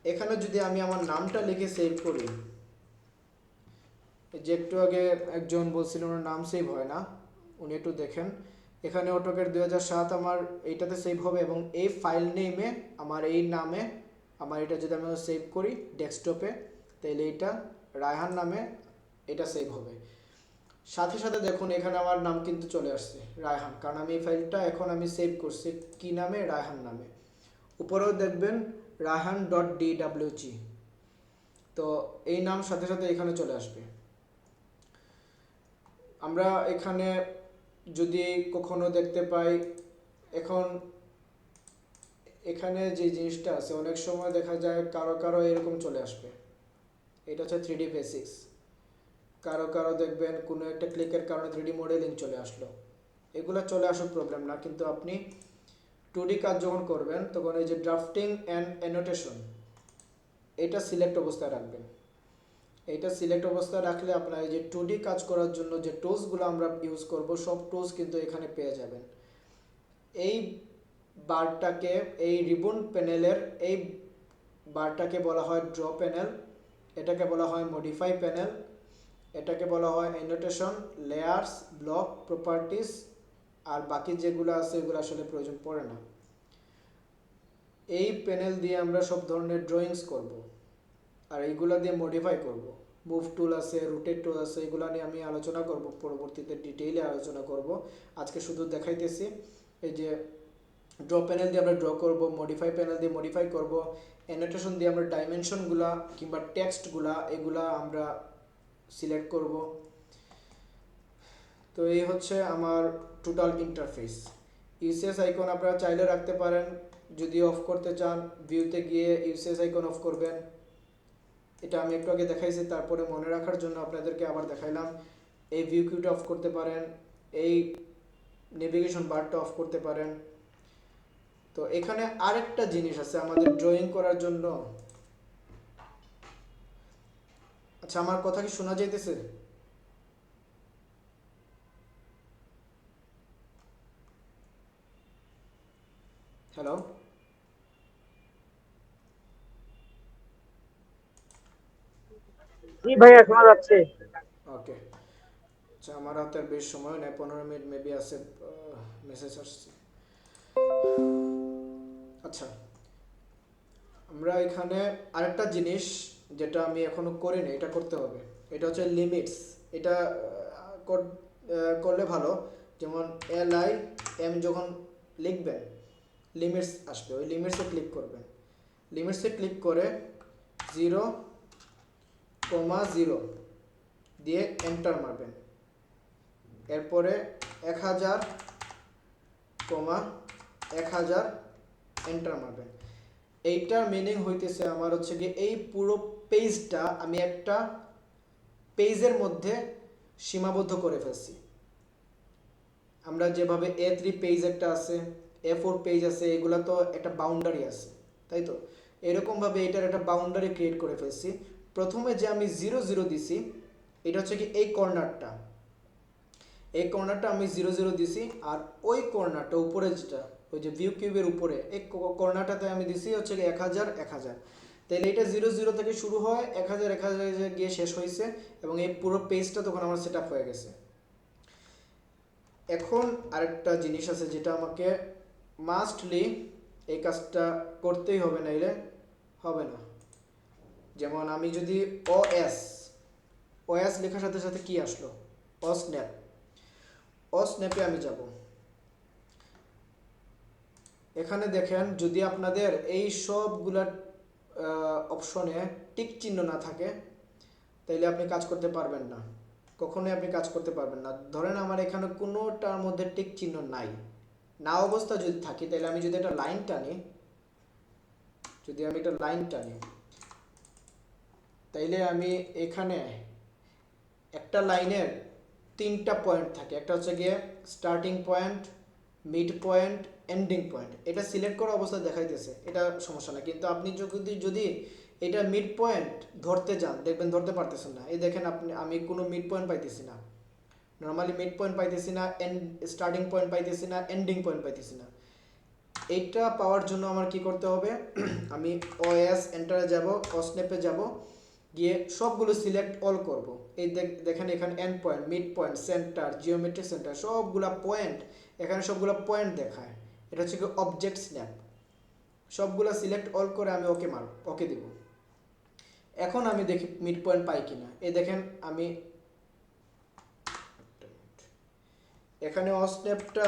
এখানে যদি আমি আমার নামটা লিখে সেভ করি, যে একটু আগে একজন বলছিল ওনার নাম সেভ হয় না, উনি একটু দেখেন, এখানে অটোক্যাড 2007 আমার এইটাতে সেভ হবে, এবং এই ফাইল নেমে আমার এই নামে আমার এটা যদি আমি সেভ করি ডেস্কটপে, তাহলে এটা রায়হান নামে এটা সেভ হবে। সাথে সাথে দেখুন এখানে আমার নাম কিন্তু চলে আসছে রায়হান, কারণ আমি এই ফাইলটা এখন আমি সেভ করছি কি নামে, রায়হান নামে। উপরেও দেখবেন রায়হান.dwg, তো এই নাম সাথে সাথে এখানে চলে আসবে। আমরা এখানে যদি কখনো দেখতে পাই, এখন এখানে যে জিনিসটা আছে অনেক সময় দেখা যায় কারো এরকম চলে আসবে, এটা হচ্ছে 3D বেসিক্স। কারো দেখবেন কোনো একটা ক্লিকের কারণে 3D মডেলিং চলে আসলো, এগুলো চলে আসুক প্রবলেম না, কিন্তু আপনি 2D কাজ যখন করবেন তখন এই যে ড্রাফটিং অ্যান্ড অ্যানোটেশন এটা সিলেক্ট অবস্থায় রাখবেন। এইটা সিলেক্ট অবস্থায় রাখলে আপনার এই যে 2D কাজ করার জন্য যে টুলসগুলো আমরা ইউজ করব, সব টুলস কিন্তু এখানে পেয়ে যাবেন। এই বারটাকে, এই রিবন প্যানেলের এই বারটাকে বলা হয় ড্র প্যানেল, এটাকে বলা হয় মডিফাই প্যানেল, এটাকে বলা হয় অ্যানোটেশন, লেয়ার্স, ব্লক, প্রপার্টিস, আর বাকি যেগুলো আছে এগুলো আসলে প্রয়োজন পড়ে না। এই প্যানেল দিয়ে আমরা সব ধরনের ড্রয়িংস করব, আর এইগুলো দিয়ে মডিফাই করব। মুভ টুল আছে, রোটেট টুল আছে, এগুলো নিয়ে আমি আলোচনা করব, পরবর্তীতে ডিটেইলে আলোচনা করব। আজকে শুধু দেখাইতেছি এই যে ড্র প্যানেল দিয়ে আমরা ড্র করব, মডিফাই প্যানেল দিয়ে মডিফাই করব, অ্যানোটেশন দিয়ে আমরা ডাইমেনশনগুলা কিংবা টেক্সটগুলা এগুলা আমরা সিলেক্ট করব। তো এই হচ্ছে আমার টোটাল ইন্টারফেস। ইউসিএস আইকন আপনারা চাইলে রাখতে পারেন, যদি অফ করতে চান ভিউতে গিয়ে ইউসিএস আইকন অফ করবেন। এটা আমি একটু আগে দেখাইছি, তারপরে মনে রাখার জন্য আপনাদেরকে আবার দেখাইলাম। এই ভিউ কিউটা অফ করতে পারেন, এই নেভিগেশন বারটা অফ করতে পারেন। তো এখানে আরেকটা জিনিস আছে আমাদের ড্রয়িং করার জন্য। আচ্ছা, আমার কথা কি শোনা যাইতেছে? হ্যালো, জি ভাইয়া শোনা যাচ্ছে। ওকে। আচ্ছা, আমার হাতে আর বেশ সময় নেই, 15 মিনিট মেবি আছে। মেসেজ আসছে। আচ্ছা, আমরা এখানে আরেকটা জিনিস যেটা আমি এখনো করিনি, এটা করতে হবে। এটা হচ্ছে লিমিটস। এটা করলে ভালো। যেমন LIM যখন লিখবেন, লিমিটস আসবে, ওই লিমিটসে ক্লিক করবেন। লিমিটসে ক্লিক করে 0,0 দিয়ে এন্টার মারবেন। এরপরে 1000,1000 এন্টার মারবেন। এইটার মিনিং হইতেছে আমার হচ্ছে কি, এই পুরো পেজটা আমি একটা পেজের মধ্যে সীমাবদ্ধ করে ফেলছি। আমরা যেভাবে A3 পেজ একটা আছে, A4 পেজ আছে, এগুলা তো একটা বাউন্ডারি আছে, তাই তো? এরকমভাবে এটার একটা বাউন্ডারি ক্রিয়েট করে ফেলছি। প্রথমে যে আমি 0,0 দিছি, এটা হচ্ছে কি এই কর্নারটা, এই কর্নারটা আমি 0,0 দিছি। আর ওই কর্নারটা উপরে যেটা, ওই যে ভিউ কিউবের উপরে এই কর্নারটাতে আমি দিছি হচ্ছে কি 1000,1000। তাহলে এটা 0,0 থেকে শুরু হয়, 1000,1000 গিয়ে শেষ হয়েছে, এবং এই পুরো পেজটা তখন আমার সেট আপ হয়ে গেছে। এখন আরেকটা জিনিস আছে যেটা আমাকে মাস্টলি এই কাজটা করতেই হবে, নাইলে হবে না। যেমন আমি যদি OS OS লেখার সাথে সাথে কি আসলো, OSNAP। OSNAP-এ আমি যাব। এখানে দেখেন, যদি আপনাদের এই সবগুলা অপশনে টিক চিহ্ন না থাকে, তাইলে আপনি কাজ করতে পারবেন না। কখনোই আপনি কাজ করতে পারবেন না। ধরেন আমার এখানে কোনোটার মধ্যে টিক চিহ্ন নাই, না অবস্থা যদি থাকি, তাহলে আমি যদি একটা লাইন টানি, তাইলে আমি এখানে একটা লাইনের 3টা পয়েন্ট থাকে। একটা হচ্ছে গিয়ে starting point, mid point, ending point. এটা সিলেক্ট করা অবস্থায় দেখাইতেছে, এটা সমস্যা না। কিন্তু আপনি যদি এটা মিড পয়েন্ট ধরতে যান, দেখবেন ধরতে পারতেছেন না। এই দেখেন, আমি কোনো মিড পয়েন্ট পাইতেছি না। নর্মালি মিড পয়েন্ট পাইতেছি না, স্টার্টিং পয়েন্ট পাইতেছি না, এন্ডিং পয়েন্ট পাইতেছি না। এইটা পাওয়ার জন্য আমার কি করতে হবে, আমি OS এন্টারে যাব, OSNAP-এ যাব, গিয়ে সবগুলো সিলেক্ট অল করব। এই দেখেন এখানে end point, mid point, centre, geometric centre, সবগুলা পয়েন্ট, এখানে সবগুলা পয়েন্ট দেখায়। এটা হচ্ছে কি অবজেক্ট স্ন্যাপ। সবগুলা সিলেক্ট অল করে আমি ওকে দিব। এখন আমি দেখি মিড পয়েন্ট পাই কিনা। এই দেখেন, আমি এখানে OSNAP-টা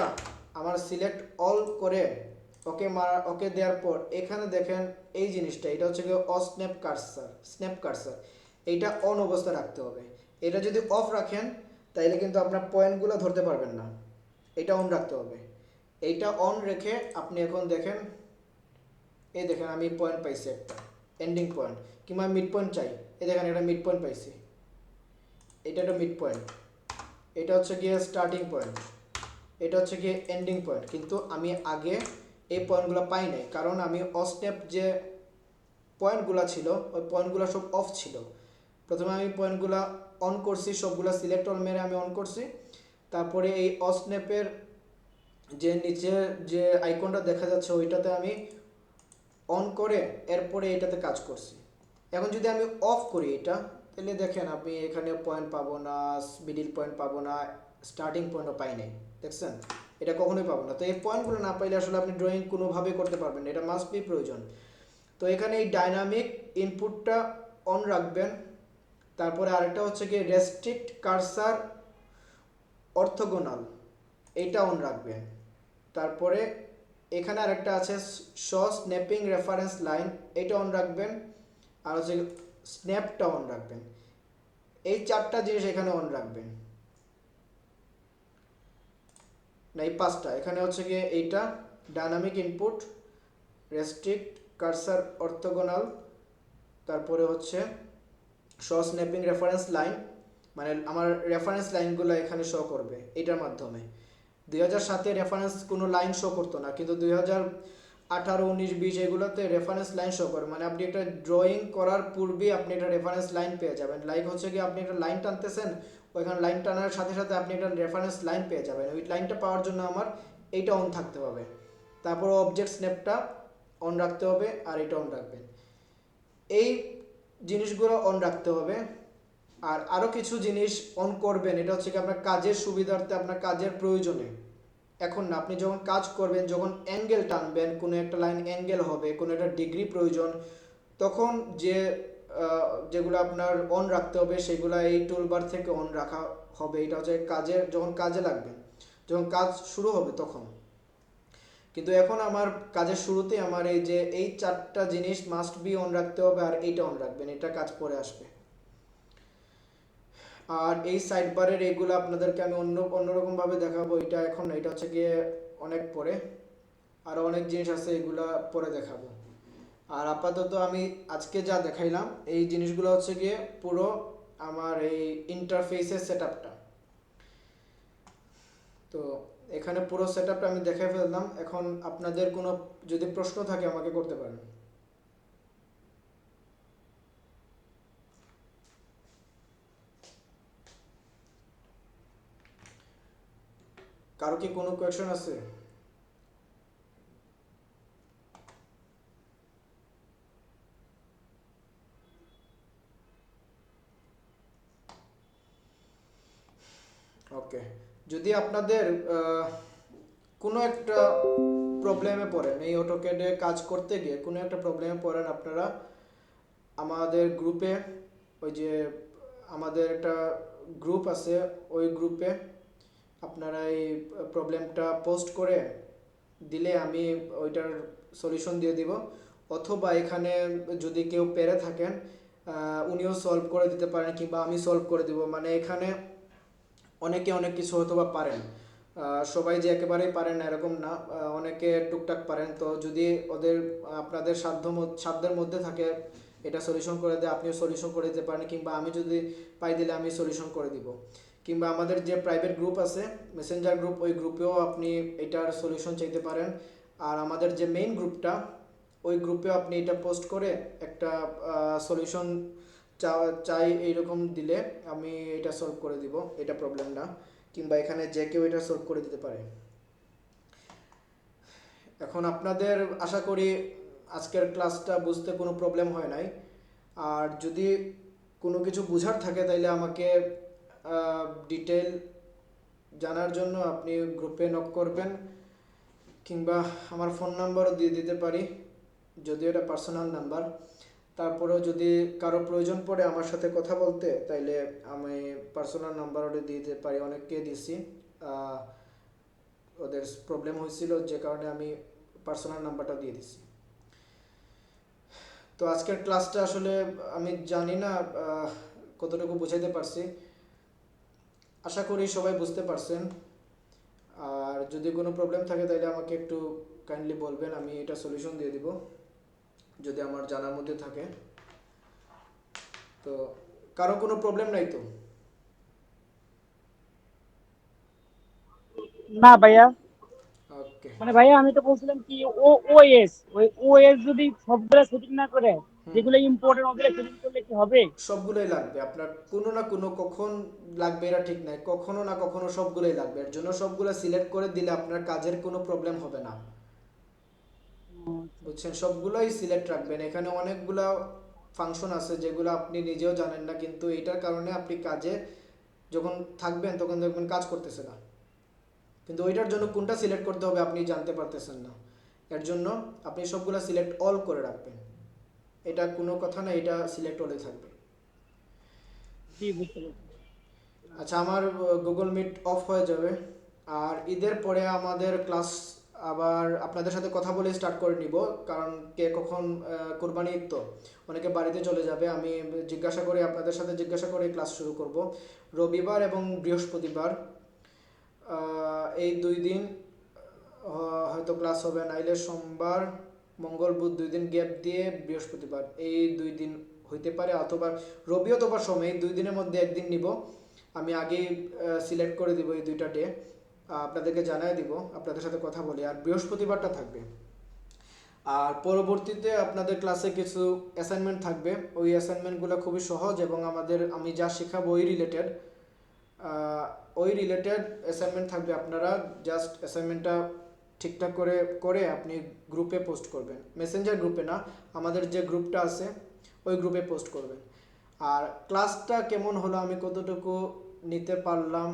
আমার সিলেক্ট অল করে ওকে দেওয়ার পর এখানে দেখেন এই জিনিসটা, এটা হচ্ছে কি স্ন্যাপ কার্সার। এইটা অন অবস্থা রাখতে হবে। এটা যদি অফ রাখেন, তাইলে কিন্তু আপনার পয়েন্টগুলো ধরতে পারবেন না। এটা অন রাখতে হবে। এইটা অন রেখে আপনি এখন দেখেন, এই দেখেন আমি পয়েন্ট পাইছি একটা, এন্ডিং পয়েন্ট, কিংবা মিড পয়েন্ট চাই। এই দেখেন একটা মিড পয়েন্ট পাইছি, এটা একটা মিড পয়েন্ট। এটা হচ্ছে গিয়ে স্টার্টিং পয়েন্ট, এটা হচ্ছে গিয়ে এন্ডিং পয়েন্ট। কিন্তু আমি আগে এই পয়েন্টগুলো পাই নাই, কারণ আমি OSNAP যে পয়েন্টগুলো ছিল, ওই পয়েন্টগুলো সব অফ ছিল। প্রথমে আমি পয়েন্টগুলো অন করছি, সবগুলো সিলেক্ট অল মেরে আমি অন করছি। তারপরে এই OSNAP-এর যে নিচে যে আইকনটা দেখা যাচ্ছে, ওইটাতে আমি অন করে এরপরে এটাতে কাজ করছি। এখন যদি আমি অফ করি এটা, তাহলে দেখেন আপনি এখানে পয়েন্ট পাবো না, মিডিল পয়েন্ট পাবো না, স্টার্টিং পয়েন্টও পাই নাই। দেখছেন, এটা কখনোই পাবো না। তো এই পয়েন্টগুলো না পাইলে আসলে আপনি ড্রয়িং কোনোভাবেই করতে পারবেন না, এটা মাস্ট বি প্রয়োজন। তো এখানে এই ডাইনামিক ইনপুটটা অন রাখবেন। তারপরে আরেকটা হচ্ছে কি রেস্ট্রিক্ট কার্সার অর্থোগোনাল, এইটা অন রাখবেন। তারপরে এখানে আরেকটা আছে শো স্ন্যাপিং রেফারেন্স লাইন, এটা অন রাখবেন। আর হচ্ছে স্ন্যাপটা অন রাখবেন। এই 4টা জিনিস এখানে অন রাখবেন, না এই 5টা। এখানে হচ্ছে গিয়ে এইটা dynamic input, restrict cursor orthogonal, তারপরে হচ্ছে শো স্ন্যাপিং রেফারেন্স লাইন, মানে আমার রেফারেন্স লাইনগুলো এখানে শো করবে এটার মাধ্যমে। 2007-এ রেফারেন্স কোনো লাইন শো করতো না, কিন্তু 2018, 19, 20 এগুলোতে রেফারেন্স লাইন শো করে। মানে আপনি একটা ড্রয়িং করার পূর্বে আপনি একটা রেফারেন্স লাইন পেয়ে যাবেন। লাইক হচ্ছে কি আপনি একটা লাইন টানতেছেন, ওইখানে লাইন টানার সাথে সাথে আপনি একটা রেফারেন্স লাইন পেয়ে যাবেন। ওই লাইনটা পাওয়ার জন্য আমার এইটা অন থাকতে হবে। তারপর অবজেক্ট স্ন্যাপটা অন রাখতে হবে, আর এটা অন রাখবেন। এই জিনিসগুলো অন রাখতে হবে। আর আরও কিছু জিনিস অন করবেন, এটা হচ্ছে কি আপনার কাজের সুবিধার্থে, আপনার কাজের প্রয়োজনে। এখন না, আপনি যখন কাজ করবেন, যখন অ্যাঙ্গেল টানবেন, কোনো একটা লাইন অ্যাঙ্গেল হবে, কোনো একটা ডিগ্রি প্রয়োজন, তখন যেগুলো আপনার অন রাখতে হবে সেগুলো এই টুলবার থেকে অন রাখা হবে। এটা হচ্ছে যখন কাজে লাগবে, যখন কাজ শুরু হবে তখন। কিন্তু এখন আমার কাজের শুরুতে আমার এই 4টা জিনিস মাস্ট বি অন রাখতে হবে, আর এইটা অন রাখবেন, এটা কাজ পরে আসবে। আর এই সাইড বারের এইগুলো আপনাদেরকে আমি অন্যরকম ভাবে দেখাবো, এটা এখন না, এটা হচ্ছে গিয়ে অনেক পরে, আরও অনেক জিনিস আছে, এগুলা পরে দেখাবো। আর আপাতত আমি আজকে যা দেখাইলাম এই জিনিসগুলো হচ্ছে গিয়ে পুরো আমার এই ইন্টারফেসের সেটআপটা। তো এখানে পুরো সেটআপটা আমি দেখাই ফেললাম। এখন আপনাদের কোনো যদি প্রশ্ন থাকে আমাকে করতে পারেন। কারো কি কোনো কোয়েশ্চন আছে? ওকে, যদি আপনাদের কোনো একটা প্রবলেমে পড়েন, এই অটোক্যাডে কাজ করতে গিয়ে কোনো একটা প্রবলেমে পড়েন, আপনারা আমাদের গ্রুপে, ওই যে আমাদের একটা গ্রুপ আছে, ওই গ্রুপে আপনারা এই প্রবলেমটা পোস্ট করে দিলে আমি ওইটার সলিউশন দিয়ে দিব। অথবা এখানে যদি কেউ পেরে থাকেন উনিও সলভ করে দিতে পারেন, কিংবা আমি সলভ করে দিব। মানে এখানে অনেকে অনেক কিছু হয়তো বা পারেন, সবাই যে একেবারেই পারেন না এরকম না, অনেকে টুকটাক পারেন। তো যদি আপনাদের সাধ্যের মধ্যে থাকে এটা সলিউশন করে দেয়, আপনিও সলিউশন করে দিতে পারেন, কিংবা আমি যদি পাই দিলে আমি সলিউশন করে দিব। কিংবা আমাদের যে প্রাইভেট গ্রুপ আছে, মেসেঞ্জার গ্রুপ, ওই গ্রুপেও আপনি এটার সলিউশন চাইতে পারেন। আর আমাদের যে মেইন গ্রুপটা, ওই গ্রুপেও আপনি এটা পোস্ট করে একটা সলিউশন চাই এইরকম দিলে আমি এটা সলভ করে দিব, এটা প্রবলেম না। কিংবা এখানে যে কেউ এটা সলভ করে দিতে পারে। এখন আপনাদের আশা করি আজকের ক্লাসটা বুঝতে কোনো প্রবলেম হয় নাই। আর যদি কোনো কিছু বুঝার থাকে তাইলে আমাকে ডিটেল জানার জন্য আপনি গ্রুপে নক করবেন, কিংবা আমার ফোন নাম্বারও দিয়ে দিতে পারি, যদিও এটা পার্সোনাল নাম্বার। তারপরেও যদি কারো প্রয়োজন পড়ে আমার সাথে কথা বলতে, তাইলে আমি পার্সোনাল নাম্বার ওটা দিয়ে দিতে পারি। অনেককে দিছি, ওদের প্রবলেম হয়েছিল যে কারণে আমি পার্সোনাল নাম্বারটা দিয়ে দিছি। তো আজকের ক্লাসটা আসলে আমি জানি না কতটুকু বুঝাইতে পারছি। আশা করি সবাই বুঝতে পারছেন। আর যদি কোনো প্রবলেম থাকে তাহলে আমাকে একটু কাইন্ডলি বলবেন, আমি এটা সলিউশন দিয়ে দিব যদি আমার জানার মধ্যে থাকে। তো কারো কোনো প্রবলেম নাই তো? না ভাইয়া, ওকে। মানে ভাইয়া আমি তো বলছিলাম কি, ওএস ওএস যদি সবগুলো সেটিং না করে, যেগুলো ইম্পর্টেন্ট ওগুলো সেটিং করলে কি হবে? সবগুলোই লাগবে আপনার, কোনো না কোনো কখন লাগবে এটা ঠিক নাই, কখনো না কখনো সবগুলোই লাগবে। এর জন্য সবগুলো সিলেক্ট করে দিলে আপনার কাজের কোনো প্রবলেম হবে না, বুঝছেন? সবগুলোই সিলেক্ট রাখবেন। এখানে অনেকগুলা ফাংশন আছে যেগুলো আপনি নিজেও জানেন না, কিন্তু এটার কারণে আপনি কাজে যখন থাকবেন তখন দেখবেন কাজ করতেছে না, কিন্তু ওইটার জন্য কোনটা সিলেক্ট করতে হবে আপনি জানতে পারতেছেন না। এর জন্য আপনি সবগুলো সিলেক্ট অল করে রাখবেন, এটা কোনো কথা না, এটা সিলেক্ট অলে থাকবে। জি, বুঝতে পারছি। আচ্ছা, আমার গুগল মিট অফ হয়ে যাবে। আর ঈদের পরে আমাদের ক্লাস আবার আপনাদের সাথে কথা বলে স্টার্ট করে নিব, কারণ কে কখন কোরবানি ঈদ, তো অনেকে বাড়িতে চলে যাবে। আমি আপনাদের সাথে জিজ্ঞাসা করে ক্লাস শুরু করব। রবিবার এবং বৃহস্পতিবার এই 2 দিন হয়তো ক্লাস হবে, নাইলে সোমবার মঙ্গল বুধ 2 দিন গ্যাপ দিয়ে বৃহস্পতিবার, এই 2 দিন হইতে পারে, অথবা রবি অথবা সোম, এই 2 দিনের মধ্যে একদিন নিব। আমি আগেই সিলেক্ট করে দিব এই 2টা ডে, আপনাদেরকে জানাই দিব, আপনাদের সাথে কথা বলি। আর বৃহস্পতিবারটা থাকবে। আর পরবর্তীতে আপনাদের ক্লাসে কিছু অ্যাসাইনমেন্ট থাকবে, ওই অ্যাসাইনমেন্টগুলো খুবই সহজ এবং আমি যা শেখাবো ওই রিলেটেড অ্যাসাইনমেন্ট থাকবে। আপনারা জাস্ট অ্যাসাইনমেন্টটা ঠিকঠাক করে করে আপনি গ্রুপে পোস্ট করবেন, মেসেঞ্জার গ্রুপে না, আমাদের যে গ্রুপটা আছে ওই গ্রুপে পোস্ট করবেন। আর ক্লাসটা কেমন হলো, আমি কতটুকু নিতে পারলাম,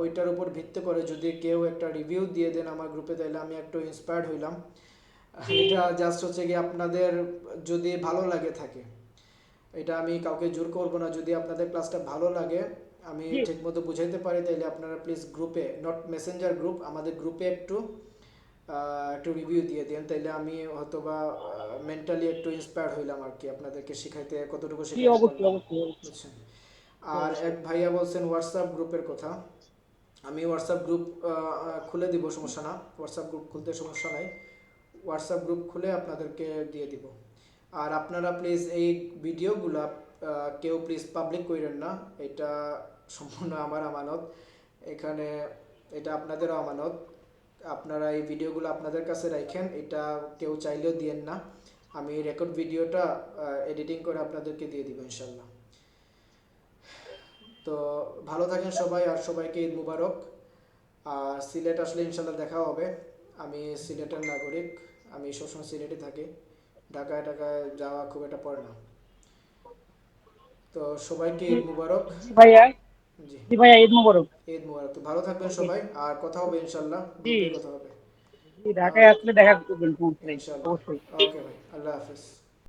ওইটার উপর ভিত্তি করে যদি কেউ একটা রিভিউ দিয়ে দেন আমার গ্রুপে, তাহলে আমি একটু ইন্সপায়ার্ড হইলাম। এটা জাস্ট হচ্ছে কি আপনাদের যদি ভালো লাগে থাকে, এটা আমি কাউকে জোর করবো না, যদি আপনাদের ক্লাসটা ভালো লাগে, আমি জি ঠিকমতো বুঝাইতে পারি, তাহলে আপনারা প্লিজ গ্রুপে, নট মেসেঞ্জার গ্রুপ, আমাদের গ্রুপে একটু রিভিউ দিয়ে দেন, তাইলে আমি হয়তো বা মেন্টালি একটু ইন্সপায়ার হইলাম আর কি, আপনাদেরকে শেখাইতে কতটুকু জি শেখাইতে অবশ্যই পারলাম, অবশ্যই অবশ্যই বুঝছেন। আর এক অবশ্যই। ভাইয়া বলছেন হোয়াটসঅ্যাপ গ্রুপের কথা, আমি হোয়াটসঅ্যাপ গ্রুপ খুলে দিব, সমস্যা না, হোয়াটসঅ্যাপ গ্রুপ খুলতে সমস্যা নাই, হোয়াটসঅ্যাপ গ্রুপ খুলে আপনাদেরকে দিয়ে দিব। আর আপনারা প্লিজ এই ভিডিওগুলা কেউ প্লিজ পাবলিক করেন না, এটা সম্পূর্ণ আমার আমানত, এখানে এটা আপনাদেরও আমানত, আপনারা এই ভিডিওগুলো আপনাদের কাছে রাখেন, এটা কেউ চাইলেও দিয়েন না, আমি রেকর্ড ভিডিওটা এডিটিং করে আপনাদেরকে দিয়ে দিব ইনশাল্লাহ। তো ভালো থাকেন সবাই, আর সবাইকে ঈদ মুবারক। আর সিলেট আসলে ইনশাল্লাহ দেখা হবে, আমি সিলেটের নাগরিক, আমি সবসময় সিলেটে থাকি, ঢাকায় টাকায় যাওয়া খুব একটা পড়ে না। তো সবাইকে ঈদ মুবারক। জি ভাইয়া, জি, জি ভাইয়া ঈদ মোবারক। ঈদ মুবারক। তো ভালো থাকবেন ওকে। সবাই, আর কথা হবে ইনশাল্লাহ, জি গ্রুপে কথা হবে। জি ঢাকায় আসলে দেখা করবেন সমস্যা নেই। ইনশাল্লাহ। অবশ্যই। ওকে ভাই, আল্লাহ হাফিজ।